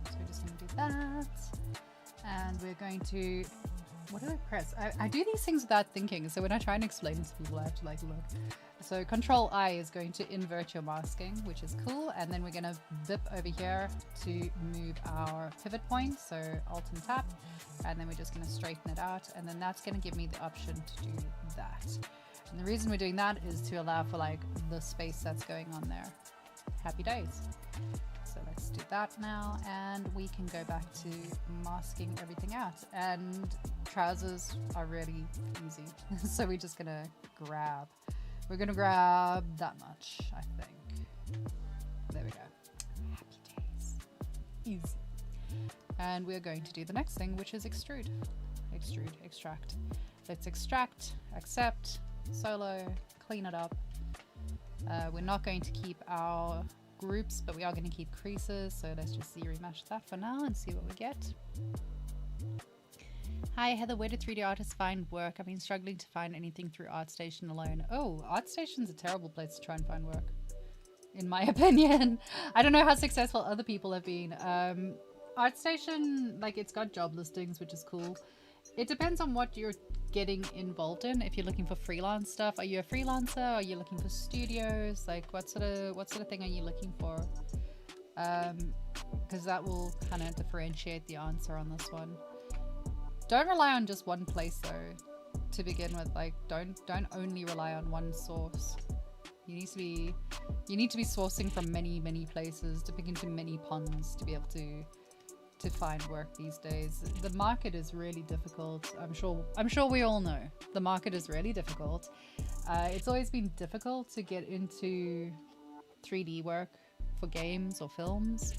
So we're just going to do that, and we're going to... What do I press? I do these things without thinking, so when I try and explain it to people I have to like look. So Control I is going to invert your masking, which is cool, and then we're going to zip over here to move our pivot point, so Alt and tap, and then we're just going to straighten it out, and then that's going to give me the option to do that. And the reason we're doing that is to allow for like the space that's going on there. Happy days. So let's do that now, and we can go back to masking everything out. And trousers are really easy. So we're just gonna grab, we're gonna grab that much, I think. There we go. Happy days. Easy. And we're going to do the next thing, which is extrude. Extrude, extract. Let's extract, accept, solo, clean it up. We're not going to keep our groups, but we are going to keep creases, so let's just zero mesh that for now and see what we get. Hi Heather, where do 3D artists find work? I've been struggling to find anything through ArtStation alone. Oh, ArtStation's a terrible place to try and find work, in my opinion. I don't know how successful other people have been. ArtStation, like, it's got job listings, which is cool. It depends on what you're getting involved in. If you're looking for freelance stuff, are you a freelancer? Are you looking for studios? Like, what sort of thing are you looking for? Because that will kind of differentiate the answer on this one. Don't rely on just one place though. To begin with, like, don't only rely on one source. You need to be sourcing from many places, dipping into many ponds to be able to find work these days. The market is really difficult. I'm sure we all know the market is really difficult. It's always been difficult to get into 3D work for games or films.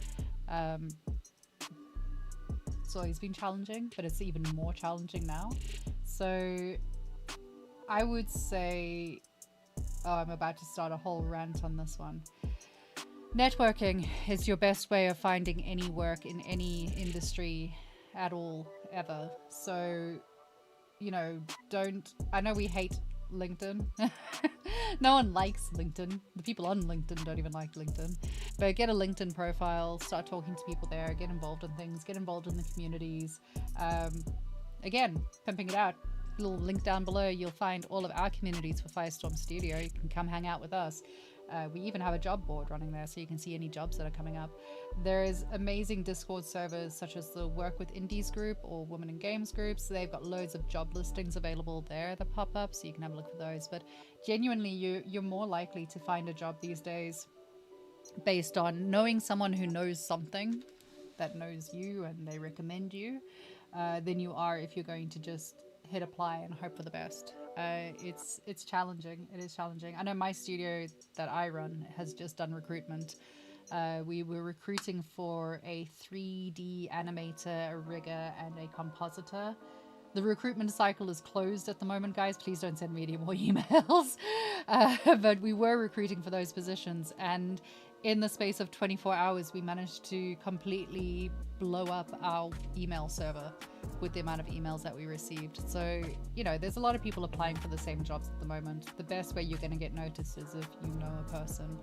It's always been challenging, but it's even more challenging now. So I would say, oh, I'm about to start a whole rant on this one. Networking is your best way of finding any work in any industry at all, ever. So, you know, I know we hate LinkedIn. No one likes LinkedIn. The people on LinkedIn don't even like LinkedIn. But get a LinkedIn profile, start talking to people there, get involved in things, get involved in the communities. Again, pimping it out. Little link down below, you'll find all of our communities for Firestorm Studio. You can come hang out with us. We even have a job board running there, so you can see any jobs that are coming up. There's amazing Discord servers such as the Work with Indies group or Women in Games groups. They've got loads of job listings available there that pop up, so you can have a look for those. But genuinely, you're more likely to find a job these days based on knowing someone who knows something that knows you and they recommend you than you are if you're going to just hit apply and hope for the best. It's challenging. It is challenging. I know my studio that I run has just done recruitment. We were recruiting for a 3D animator, a rigger, and a compositor. The recruitment cycle is closed at the moment, guys. Please don't send me any more emails. But we were recruiting for those positions, and in the space of 24 hours, we managed to completely blow up our email server with the amount of emails that we received. So, you know, there's a lot of people applying for the same jobs at the moment. The best way you're going to get noticed is if you know a person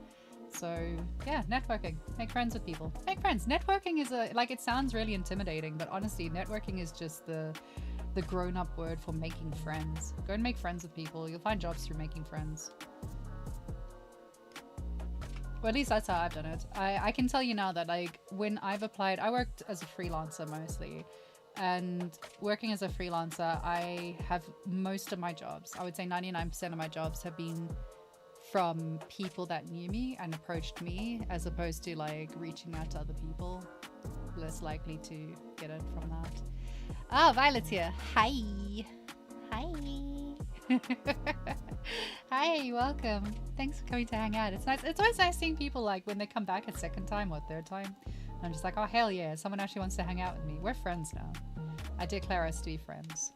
So yeah, networking, make friends with people, make friends. Networking is it sounds really intimidating, but honestly, networking is just the grown-up word for making friends. Go and make friends with people. You'll find jobs through making friends. Well, at least that's how I've done it. I can tell you now that like when I've applied, I worked as a freelancer mostly, and working as a freelancer, I have most of my jobs, I would say 99% of my jobs have been from people that knew me and approached me, as opposed to like reaching out to other people. Less likely to get it from that. Oh, Violet's here. Hi. Hi. Hi, welcome. Thanks for coming to hang out. It's nice. It's always nice seeing people like when they come back a second time or third time. And I'm just like, oh hell yeah, someone actually wants to hang out with me. We're friends now. I declare us to be friends.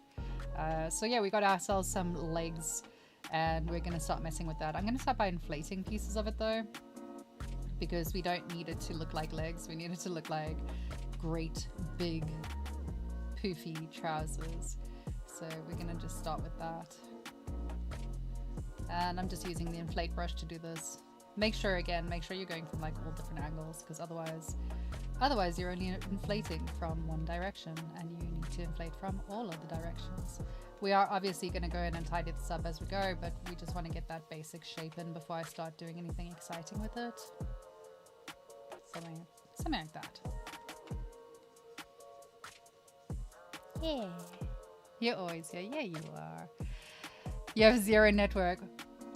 So yeah, we got ourselves some legs and we're gonna start messing with that. I'm gonna start by inflating pieces of it though, because we don't need it to look like legs. We need it to look like great big poofy trousers. So we're gonna just start with that. And I'm just using the inflate brush to do this. Make sure you're going from like all different angles, because otherwise you're only inflating from one direction and you need to inflate from all of the directions. We are obviously going to go in and tidy this up as we go, but we just want to get that basic shape in before I start doing anything exciting with it. Something like that. Yeah. You're always here. Yeah, you are. You have zero network.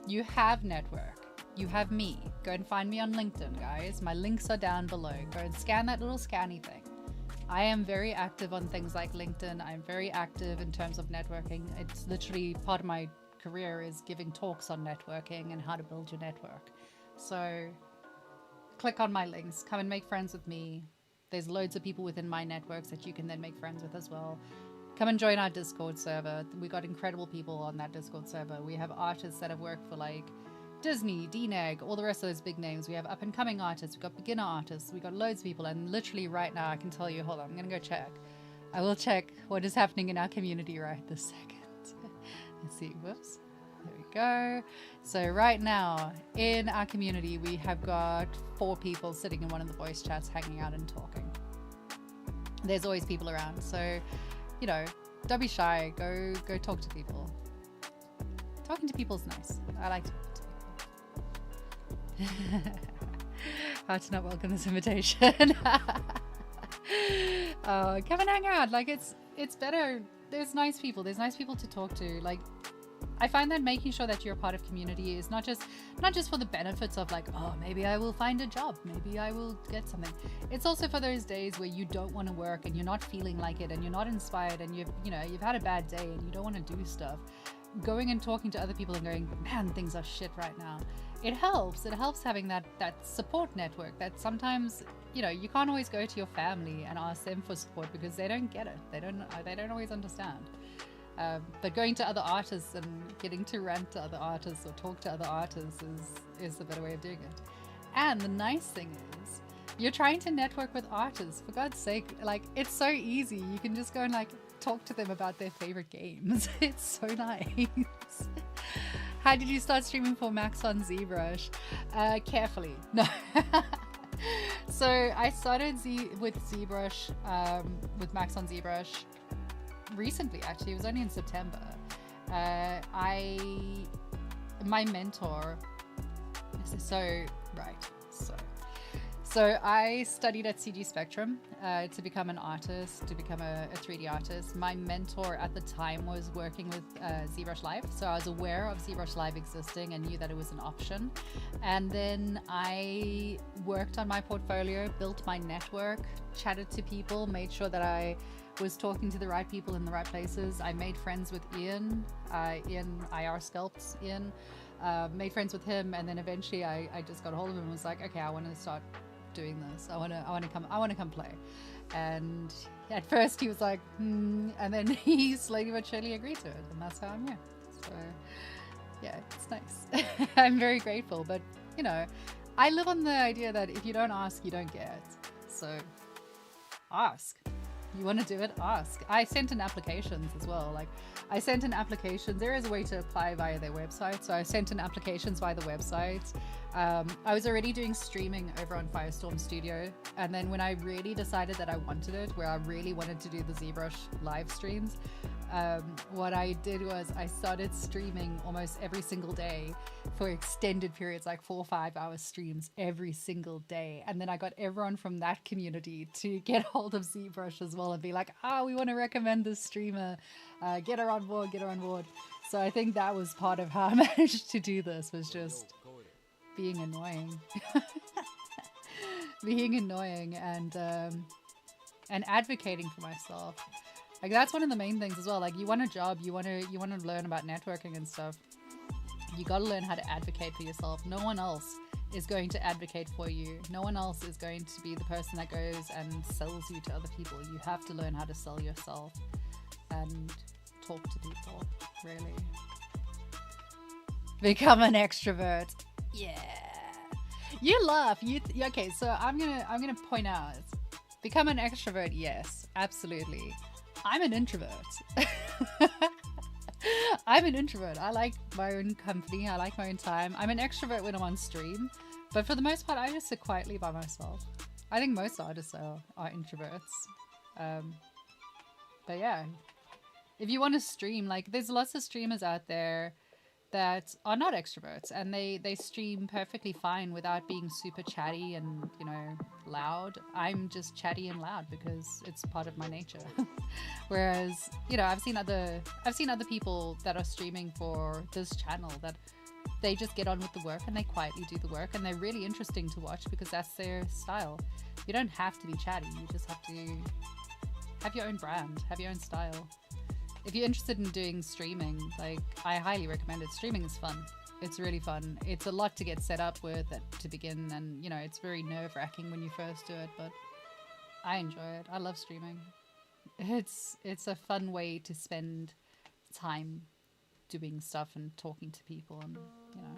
You have network. You have me. Go and find me on LinkedIn, guys. My links are down below. Go and scan that little scanny thing. I am very active on things like LinkedIn. I'm very active in terms of networking. It's literally part of my career is giving talks on networking and how to build your network. So click on my links. Come and make friends with me. There's loads of people within my networks that you can then make friends with as well. Come and join our Discord server. We got incredible people on that Discord server. We have artists that have worked for like Disney, DNEG, all the rest of those big names. We have up and coming artists. We've got beginner artists. We've got loads of people. And literally right now, I can tell you, hold on, I'm going to go check. I will check what is happening in our community right this second. Let's see. Whoops. There we go. So right now in our community, we have got 4 people sitting in one of the voice chats, hanging out and talking. There's always people around. So, you know, don't be shy. Go talk to people. Talking to people is nice. I like to talk to people. Hard to not welcome this invitation. Oh, come and hang out. Like it's better. There's nice people. There's nice people to talk to. Like, I find that making sure that you're a part of community is not just for the benefits of like, oh, maybe I will find a job, maybe I will get something. It's also for those days where you don't want to work and you're not feeling like it and you're not inspired and you've had a bad day and you don't want to do stuff. Going and talking to other people and going, man, things are shit right now. It helps. It helps having that support network that sometimes, you can't always go to your family and ask them for support because they don't get it. They don't always understand. But going to other artists and getting to rant to other artists or talk to other artists is the better way of doing it. And the nice thing is, you're trying to network with artists. For God's sake, like, it's so easy. You can just go and like talk to them about their favorite games. It's so nice. How did you start streaming for Max on ZBrush? Carefully. No. So I started with ZBrush, with Max on ZBrush recently, actually. It was only in September. My mentor, so I studied at CG Spectrum to become an artist, to become a 3D artist. My mentor at the time was working with ZBrush Live, so I was aware of ZBrush Live existing and knew that it was an option. And then I worked on my portfolio, built my network, chatted to people, made sure that I was talking to the right people in the right places. I made friends with Ian IR Sculpt, Ian. Made friends with him, and then eventually I just got a hold of him and was like, okay, I want to start doing this. I want to come play. And at first he was like, and then he slowly but surely agreed to it, and that's how I'm here. So yeah, it's nice. I'm very grateful, but I live on the idea that if you don't ask, you don't get. So ask. You want to do it? Ask. I sent in applications as well. Like, I sent in applications. There is a way to apply via their website. So I sent in applications via the website. I was already doing streaming over on Firestorm Studio. And then when I really decided that I wanted it, where I really wanted to do the ZBrush live streams, what I did was I started streaming almost every single day for extended periods, like 4 or 5 hour streams every single day. And then I got everyone from that community to get hold of ZBrush as well and be like, we want to recommend this streamer, get her on board, get her on board. So I think that was part of how I managed to do this, was just being annoying. Being annoying and advocating for myself. Like, that's one of the main things as well. Like, you want a job, you want to learn about networking and stuff. You got to learn how to advocate for yourself. No one else is going to advocate for you. No one else is going to be the person that goes and sells you to other people. You have to learn how to sell yourself and talk to people, really. Become an extrovert. Yeah. You laugh. Okay, so I'm gonna point out. Become an extrovert, yes, absolutely. I'm an introvert. I'm an introvert. I like my own company. I like my own time. I'm an extrovert when I'm on stream, but for the most part, I just sit quietly by myself. I think most artists are introverts. But yeah, if you want to stream, like, there's lots of streamers out there that are not extroverts, and they stream perfectly fine without being super chatty and, you know, loud. I'm just chatty and loud because it's part of my nature. Whereas, you know, I've seen other people that are streaming for this channel that they just get on with the work and they quietly do the work, and they're really interesting to watch because that's their style. You don't have to be chatty, you just have to have your own brand, have your own style. If you're interested in doing streaming, like, I highly recommend it. Streaming is fun. It's really fun. It's a lot to get set up with to begin, and, you know, it's very nerve-wracking when you first do it, but I enjoy it. I love streaming. It's a fun way to spend time doing stuff and talking to people and, you know,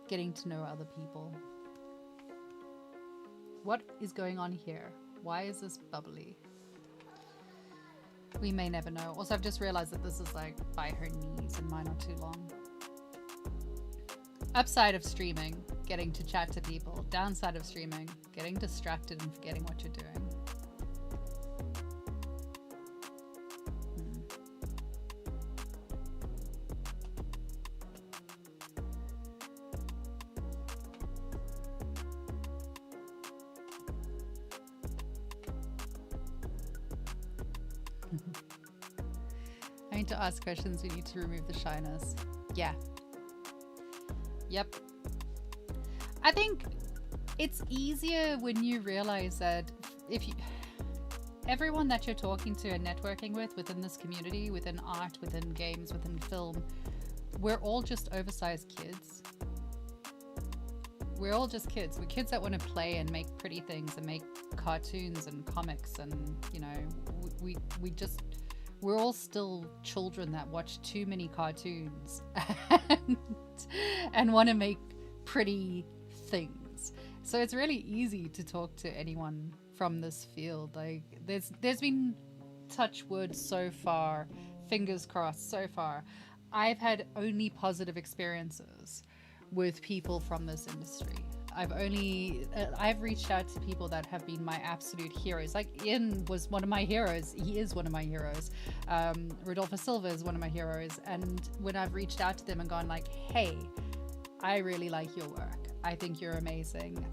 getting to know other people. What is going on here? Why is this bubbly? We may never know. Also, I've just realized that this is like by her knees and mine are too long. Upside of streaming, getting to chat to people. Downside of streaming, getting distracted and forgetting what you're doing. I need to ask questions. We need to remove the shyness. Yeah. Yep. I think it's easier when you realize that everyone that you're talking to and networking with within this community, within art, within games, within film, we're all just oversized kids. We're all just kids. We're kids that want to play and make pretty things and make cartoons and comics, and, you know, we're all still children that watch too many cartoons and want to make pretty things. So it's really easy to talk to anyone from this field. Like, there's been, touch wood, so far, fingers crossed, so far, I've had only positive experiences with people from this industry. I've reached out to people that have been my absolute heroes. Like, Ian was one of my heroes. He is one of my heroes. Rodolfo Silva is one of my heroes. And when I've reached out to them and gone like, hey, I really like your work. I think you're amazing.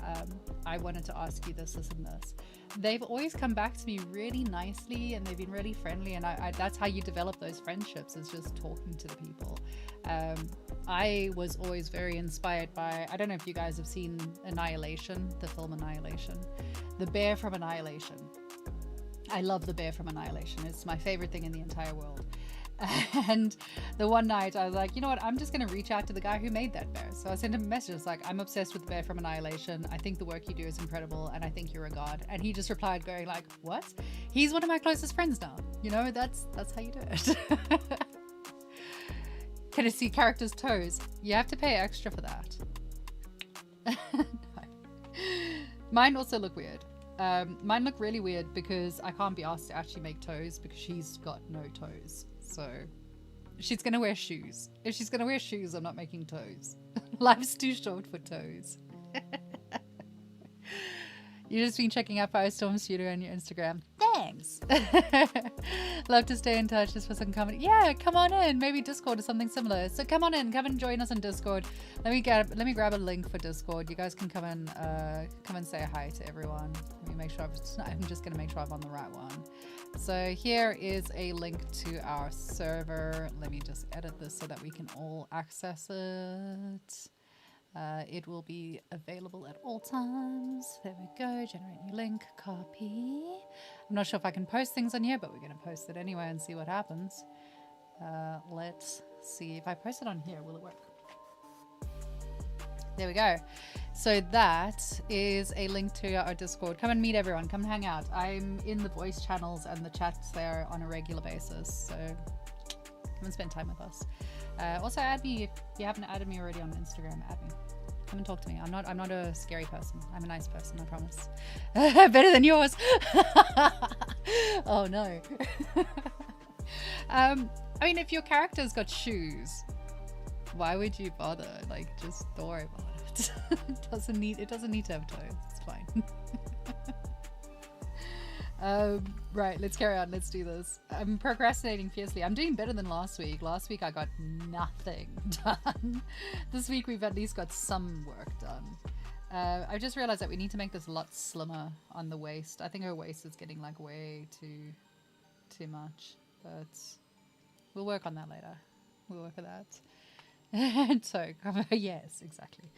I wanted to ask you this, and this. They've always come back to me really nicely, and they've been really friendly. And that's how you develop those friendships, is just talking to the people. I was always very inspired by, I don't know if you guys have seen Annihilation, the film Annihilation. The bear from Annihilation. I love the bear from Annihilation. It's my favorite thing in the entire world. And the one night I was like, you know what, I'm just going to reach out to the guy who made that bear. So I sent him a message. It's like, I'm obsessed with the bear from Annihilation. I think the work you do is incredible, and I think you're a god. And he just replied going like, what? He's one of my closest friends now. You know, that's how you do it. Can I see characters' toes? You have to pay extra for that. No. Mine also look weird. Mine look really weird because I can't be asked to actually make toes because she's got no toes. So she's gonna wear shoes. If she's gonna wear shoes, I'm not making toes. Life's too short for toes. You've just been checking out Firestorm Studio on your Instagram. Thanks. Love to stay in touch just for some comedy. Yeah, come on in. Maybe Discord or something similar. So come on in. Come and join us on Discord. Let me grab a link for Discord. You guys can come and say hi to everyone. Let me make sure I'm just gonna make sure I'm on the right one. So here is a link to our server. Let me just edit this so that we can all access it. It will be available at all times. There we go. Generate new link. Copy. I'm not sure if I can post things on here, but we're going to post it anyway and see what happens. Let's see. If I post it on here, will it work? There we go. So that is a link to our Discord. Come and meet everyone. Come hang out. I'm in the voice channels and the chats there on a regular basis. So come and spend time with us. Also add me if you haven't added me already on Instagram. Add me. Come and talk to me. I'm not a scary person. I'm a nice person, I promise. Better than yours. Oh no. I mean, if your character's got shoes, why would you bother? Like, just don't worry about it. It doesn't need to have toes. It's fine. Right, let's carry on. Let's do this. I'm procrastinating fiercely. I'm doing better than last week. Last week I got nothing done. This week we've at least got some work done. I just realized that we need to make this a lot slimmer on the waist. I think her waist is getting like way too much, but we'll work on that later. We'll work on that. So, yes, exactly.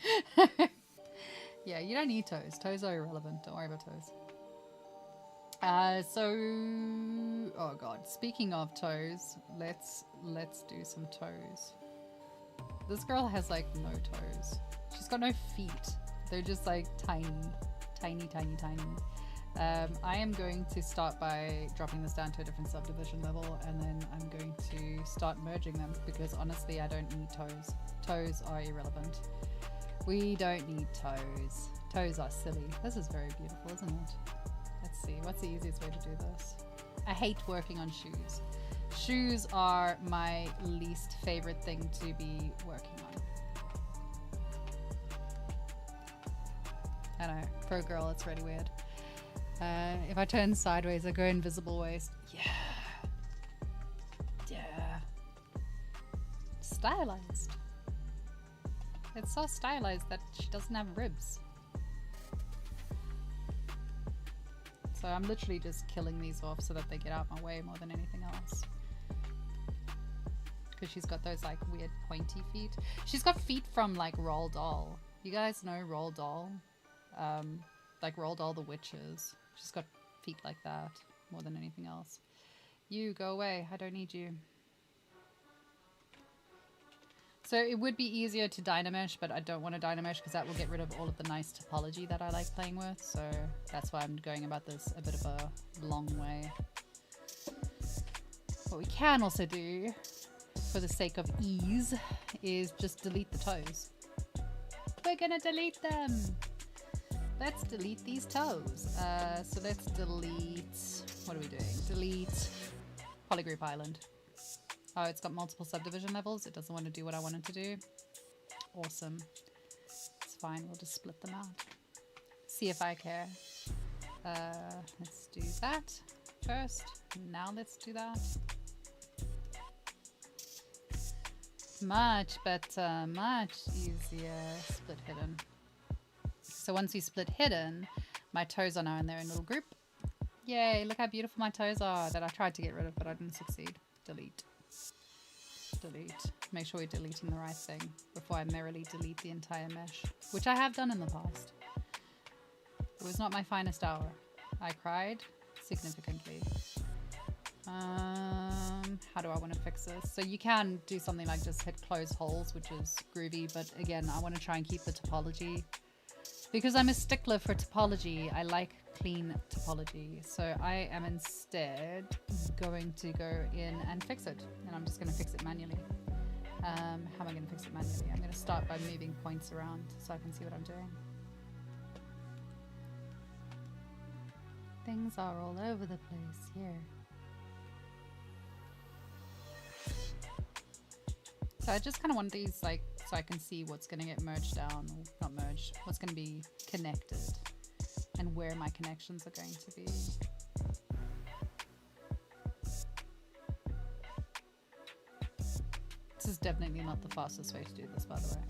Yeah, you don't need toes. Toes are irrelevant. Don't worry about toes. Oh god, speaking of toes, let's do some toes. This girl has like no toes. She's got no feet. They're just like tiny. I am going to start by dropping this down to a different subdivision level, and then I'm going to start merging them because honestly I don't need toes. Toes are irrelevant. We don't need toes. Toes are silly. This is very beautiful, isn't it? Let's see, what's the easiest way to do this? I hate working on shoes. Shoes are my least favorite thing to be working on. I know, pro girl, it's really weird. If I turn sideways, I go invisible waist. Yeah. Stylized. It's so stylized that she doesn't have ribs. So I'm literally just killing these off so that they get out my way more than anything else. Because she's got those like weird pointy feet. She's got feet from like Roald Dahl. You guys know Roald Dahl? Like Roald Dahl the Witches. She's got feet like that more than anything else. You, go away. I don't need you. So it would be easier to Dynamesh, but I don't want to Dynamesh because that will get rid of all of the nice topology that I like playing with. So that's why I'm going about this a bit of a long way. What we can also do, for the sake of ease, is just delete the toes. We're gonna delete them! Let's delete these toes. So let's delete... What are we doing? Delete Polygroup Island. Oh, it's got multiple subdivision levels. It doesn't want to do what I want it to do. Awesome. It's fine. We'll just split them out. See if I care. Let's do that first. Now let's do that. Much better. Much easier. Split hidden. So once you split hidden, my toes are now in their own little group. Yay, look how beautiful my toes are that I tried to get rid of, but I didn't succeed. Delete. Delete. Make sure we're deleting the right thing before I merrily delete the entire mesh, which I have done in the past. It was not my finest hour. I cried significantly. How do I want to fix this? So you can do something like just hit close holes, which is groovy, but again, I want to try and keep the topology. Because I'm a stickler for topology, I like clean topology. So I am instead going to go in and fix it. And I'm just going to fix it manually. How am I going to fix it manually? I'm going to start by moving points around so I can see what I'm doing. Things are all over the place here. So I just kind of want these like so I can see what's going to get merged down, or not merged, what's going to be connected and where my connections are going to be. This is definitely not the fastest way to do this, by the way.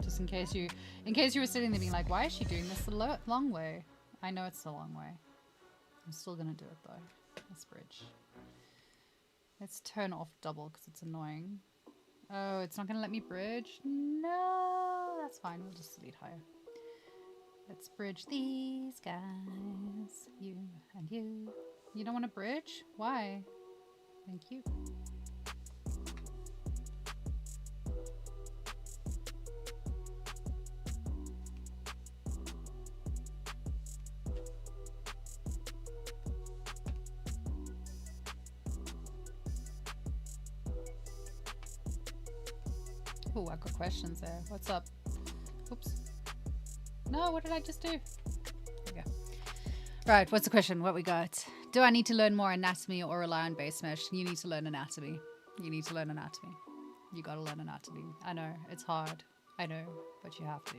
Just in case you were sitting there being like, why is she doing this the long way? I know it's the long way. I'm still going to do it though. This bridge. Let's turn off double because it's annoying. Oh, it's not going to let me bridge? No, that's fine. We'll just delete higher. Let's bridge these guys. You and you. You don't want to bridge? Why? Thank you. Oh, I got questions there. What's up? Oops. No, what did I just do? There we go. Right, what's the question? What we got? Do I need to learn more anatomy or rely on base mesh? You need to learn anatomy. You need to learn anatomy. You gotta learn anatomy. I know, it's hard. I know, but you have to.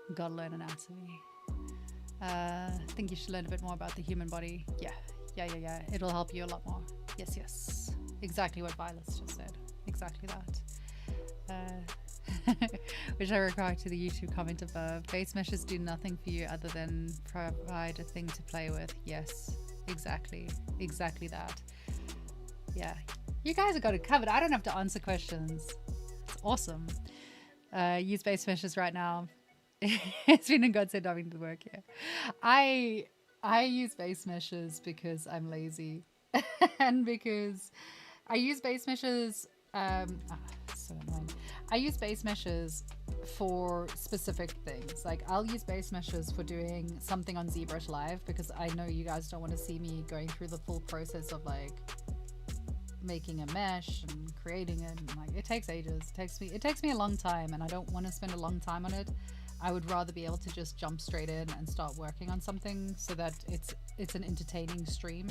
You gotta learn anatomy. I think you should learn a bit more about the human body. Yeah. It'll help you a lot more. Yes. Exactly what Violet's just said. Exactly that. Which I regard to the YouTube comment above. Base meshes do nothing for you other than provide a thing to play with. Yes, exactly that. Yeah, you guys have got it covered. I don't have to answer questions. It's awesome. Use base meshes right now. It's been a godsend having to work here. I use base meshes because I'm lazy and because I use base meshes so annoying. I use base meshes for specific things. Like I'll use base meshes for doing something on ZBrush Live because I know you guys don't want to see me going through the full process of like making a mesh and creating it. And, like it takes ages. It takes me a long time, and I don't want to spend a long time on it. I would rather be able to just jump straight in and start working on something so that it's an entertaining stream.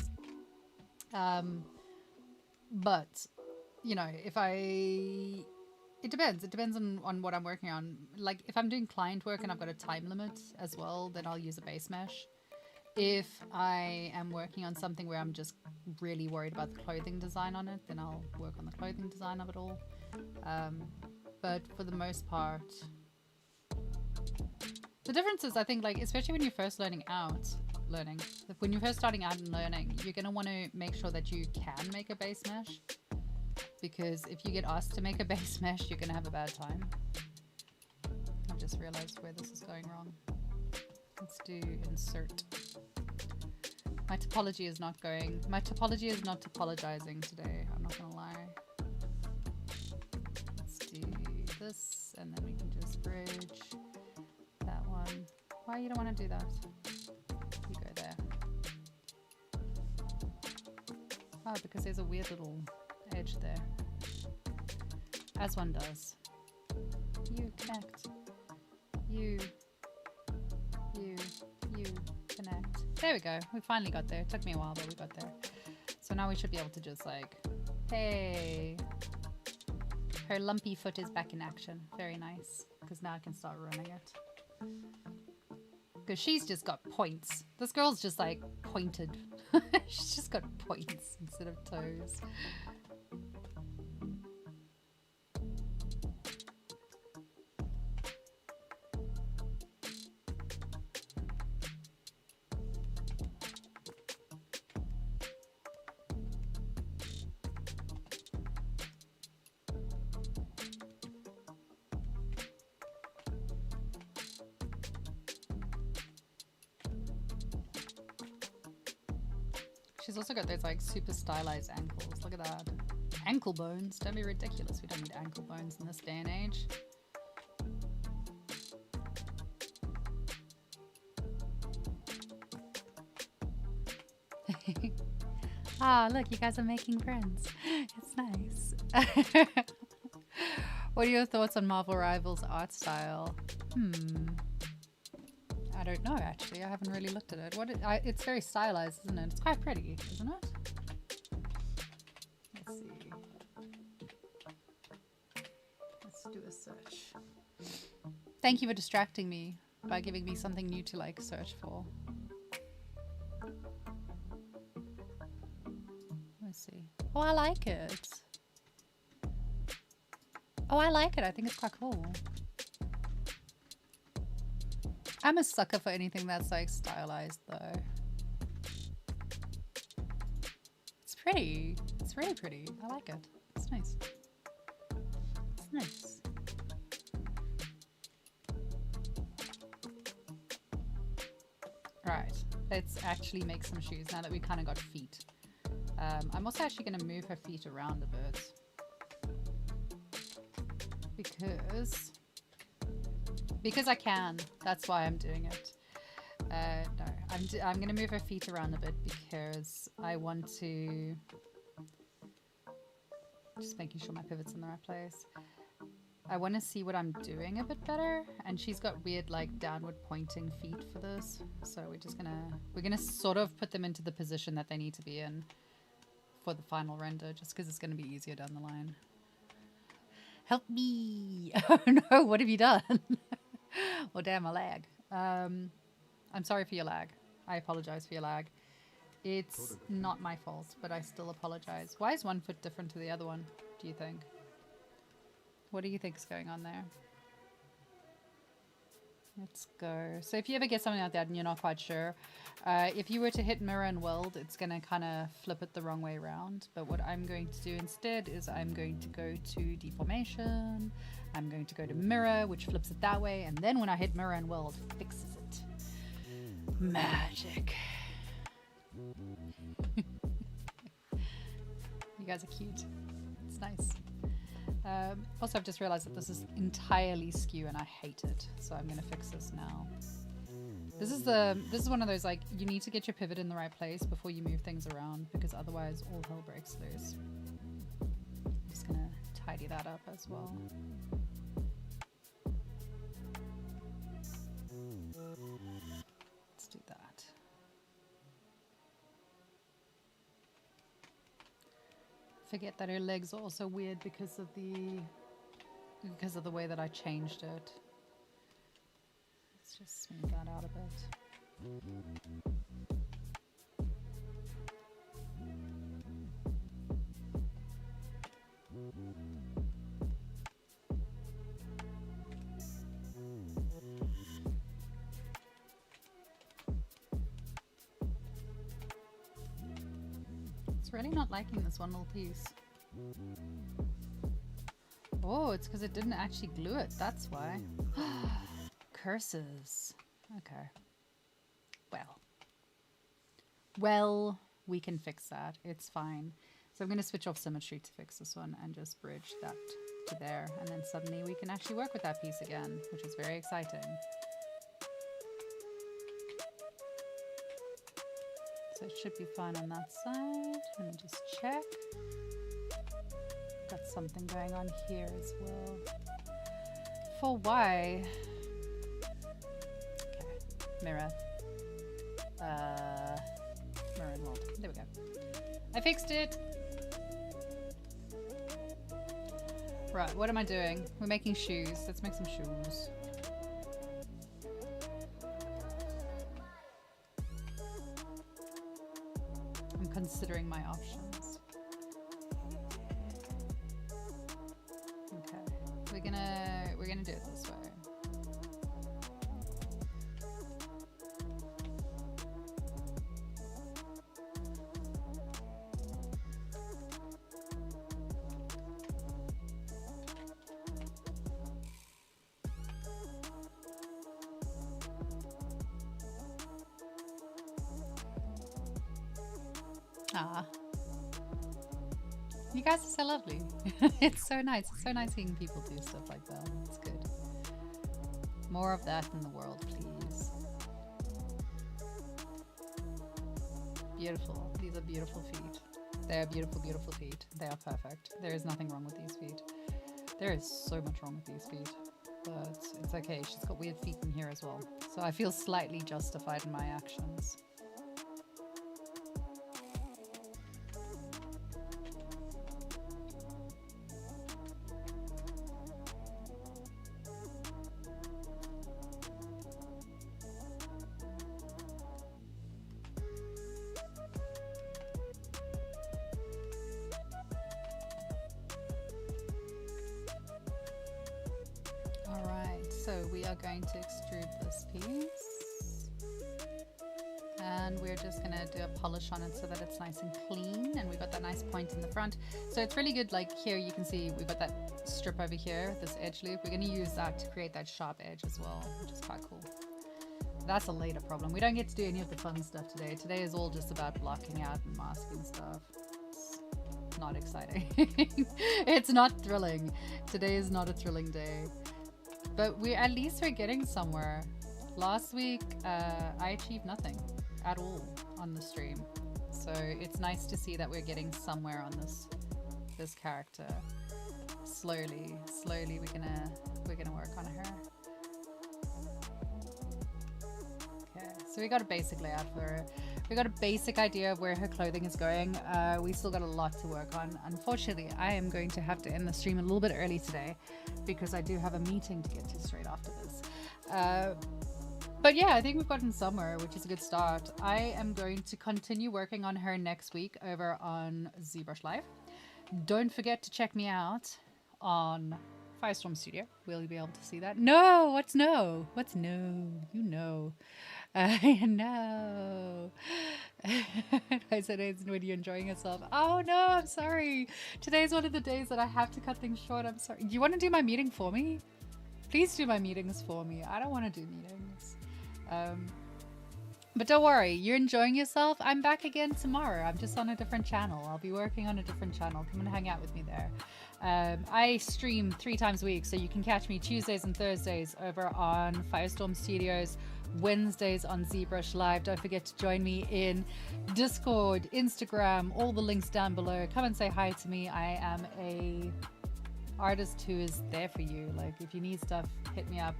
But you know, it depends on what I'm working on. Like if I'm doing client work and I've got a time limit as well, then I'll use a base mesh. If I am working on something where I'm just really worried about the clothing design on it, then I'll work on the clothing design of it all. But for the most part, the difference is, I think, like, especially when you're first when you're first starting out and learning, you're going to want to make sure that you can make a base mesh. Because if you get asked to make a base mesh, you're going to have a bad time. I've just realized where this is going wrong. Let's do insert. My topology is not topologizing today. I'm not going to lie. Let's do this, and then we can just bridge that one. Why you don't want to do that? You go there. Oh, because there's a weird little edge there, as one does. You connect. You connect. There we go. We finally got there. It took me a while, but we got there. So now we should be able to just like, hey, her lumpy foot is back in action. Very nice, because now I can start running it. Because she's just got points. This girl's just like pointed. She's just got points instead of toes. She's also got those like super stylized ankles. Look at that. Ankle bones. Don't be ridiculous. We don't need ankle bones in this day and age. Ah, look, you guys are making friends. It's nice. What are your thoughts on Marvel Rivals art style? I don't know, actually. I haven't really looked at it. It's very stylized, isn't it? It's quite pretty, isn't it? Let's see. Let's do a search. Thank you for distracting me by giving me something new to like search for. Let's see. Oh, I like it. Oh, I like it. I think it's quite cool. I'm a sucker for anything that's like stylized though. It's pretty. It's really pretty. I like it. It's nice. It's nice. Right. Let's actually make some shoes now that we kind of got feet. I'm also actually going to move her feet around a bit. Because I can. That's why I'm doing it. No, I'm going to move her feet around a bit because I want to... Just making sure my pivot's in the right place. I want to see what I'm doing a bit better. And she's got weird like downward pointing feet for this. So we're gonna sort of put them into the position that they need to be in for the final render, just because it's going to be easier down the line. Help me! Oh no, what have you done? Well, damn, I lag. I'm sorry for your lag. I apologize for your lag. It's not my fault, but I still apologize. Why is one foot different to the other one, do you think? What do you think is going on there? Let's go. So if you ever get something like that and you're not quite sure, if you were to hit mirror and weld, it's going to kind of flip it the wrong way around. But what I'm going to do instead is I'm going to go to deformation. I'm going to go to mirror, which flips it that way. And then when I hit mirror and weld, it fixes it. Magic. You guys are cute. It's nice. Also, I've just realized that this is entirely skew and I hate it. So I'm going to fix this now. This is one of those, like, you need to get your pivot in the right place before you move things around, because otherwise all hell breaks loose. I'm just going to tidy that up as well. Let's do that. Forget that her legs are also weird because of the way that I changed it. Let's just smooth that out a bit. It's really not liking this one little piece. Oh, it's because it didn't actually glue it. That's why. Curses. Okay. Well, we can fix that. It's fine. So I'm going to switch off symmetry to fix this one and just bridge that to there. And then suddenly we can actually work with that piece again, which is very exciting. So it should be fine on that side. Let me just check. Got something going on here as well. For Y. Okay. Mirror. Mirror and weld. There we go. I fixed it! Right, what am I doing? We're making shoes. Let's make some shoes. I'm considering my options. Okay. We're gonna do it this way. Ah. You guys are so lovely. It's so nice. It's so nice seeing people do stuff like that. It's good. More of that in the world, please. Beautiful. These are beautiful feet. They are beautiful, beautiful feet. They are perfect. There is nothing wrong with these feet. There is so much wrong with these feet. but it's okay. She's got weird feet in here as well. So I feel slightly justified in my actions. So we are going to extrude this piece, and we're just going to do a polish on it so that it's nice and clean, and we've got that nice point in the front. So it's really good, like here you can see we've got that strip over here, this edge loop. We're going to use that to create that sharp edge as well, which is quite cool. That's a later problem. We don't get to do any of the fun stuff today. Today is all just about blocking out and masking stuff. It's not exciting. It's not thrilling. Today is not a thrilling day. But at least we're getting somewhere. Last week, I achieved nothing at all on the stream. So it's nice to see that we're getting somewhere on this character. Slowly, we're gonna work on her. Okay, so we got a basic layout for her. We got a basic idea of where her clothing is going. We still got a lot to work on. Unfortunately, I am going to have to end the stream a little bit early today because I do have a meeting to get to straight after this. But yeah, I think we've gotten somewhere, which is a good start. I am going to continue working on her next week over on ZBrush Live. Don't forget to check me out on Firestorm Studio. Will you be able to see that? No! What's no? What's no? You know. No. I said it's when you're enjoying yourself. Oh no, I'm sorry. Today's one of the days that I have to cut things short. I'm sorry. Do you want to do my meeting for me? Please do my meetings for me. I don't want to do meetings. But don't worry, you're enjoying yourself. I'm back again tomorrow. I'm just on a different channel. I'll be working on a different channel. Come and hang out with me there. I stream 3 times a week, so you can catch me Tuesdays and Thursdays over on Firestorm Studios, Wednesdays on ZBrush Live. Don't forget to join me in Discord, Instagram, all the links down below. Come and say hi to me. I am a artist who is there for you. Like, if you need stuff, hit me up.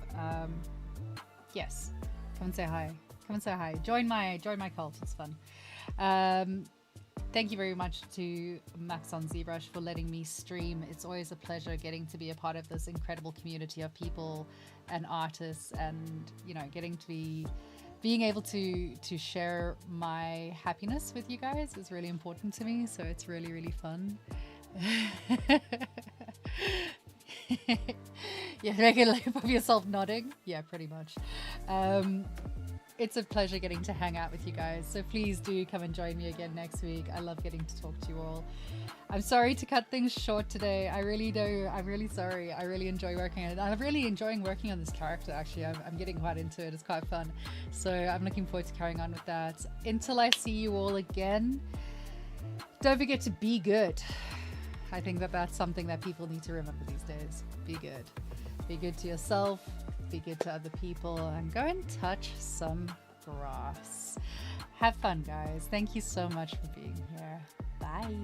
Yes, come and say hi. Come and say hi. Join my cult. It's fun. Thank you very much to Max on ZBrush for letting me stream. It's always a pleasure getting to be a part of this incredible community of people and artists, and getting to being able to share my happiness with you guys is really important to me. So it's really fun. Yeah, make a lip of yourself nodding. Yeah, pretty much. It's a pleasure getting to hang out with you guys. So please do come and join me again next week. I love getting to talk to you all. I'm sorry to cut things short today. I really do. I'm really sorry. I really enjoy working on it. I'm really enjoying working on this character, actually. I'm getting quite into it. It's quite fun. So I'm looking forward to carrying on with that. Until I see you all again, don't forget to be good. I think that's something that people need to remember these days. Be good. Be good to yourself. Be good to other people, and go and touch some grass. Have fun, guys. Thank you so much for being here. Bye.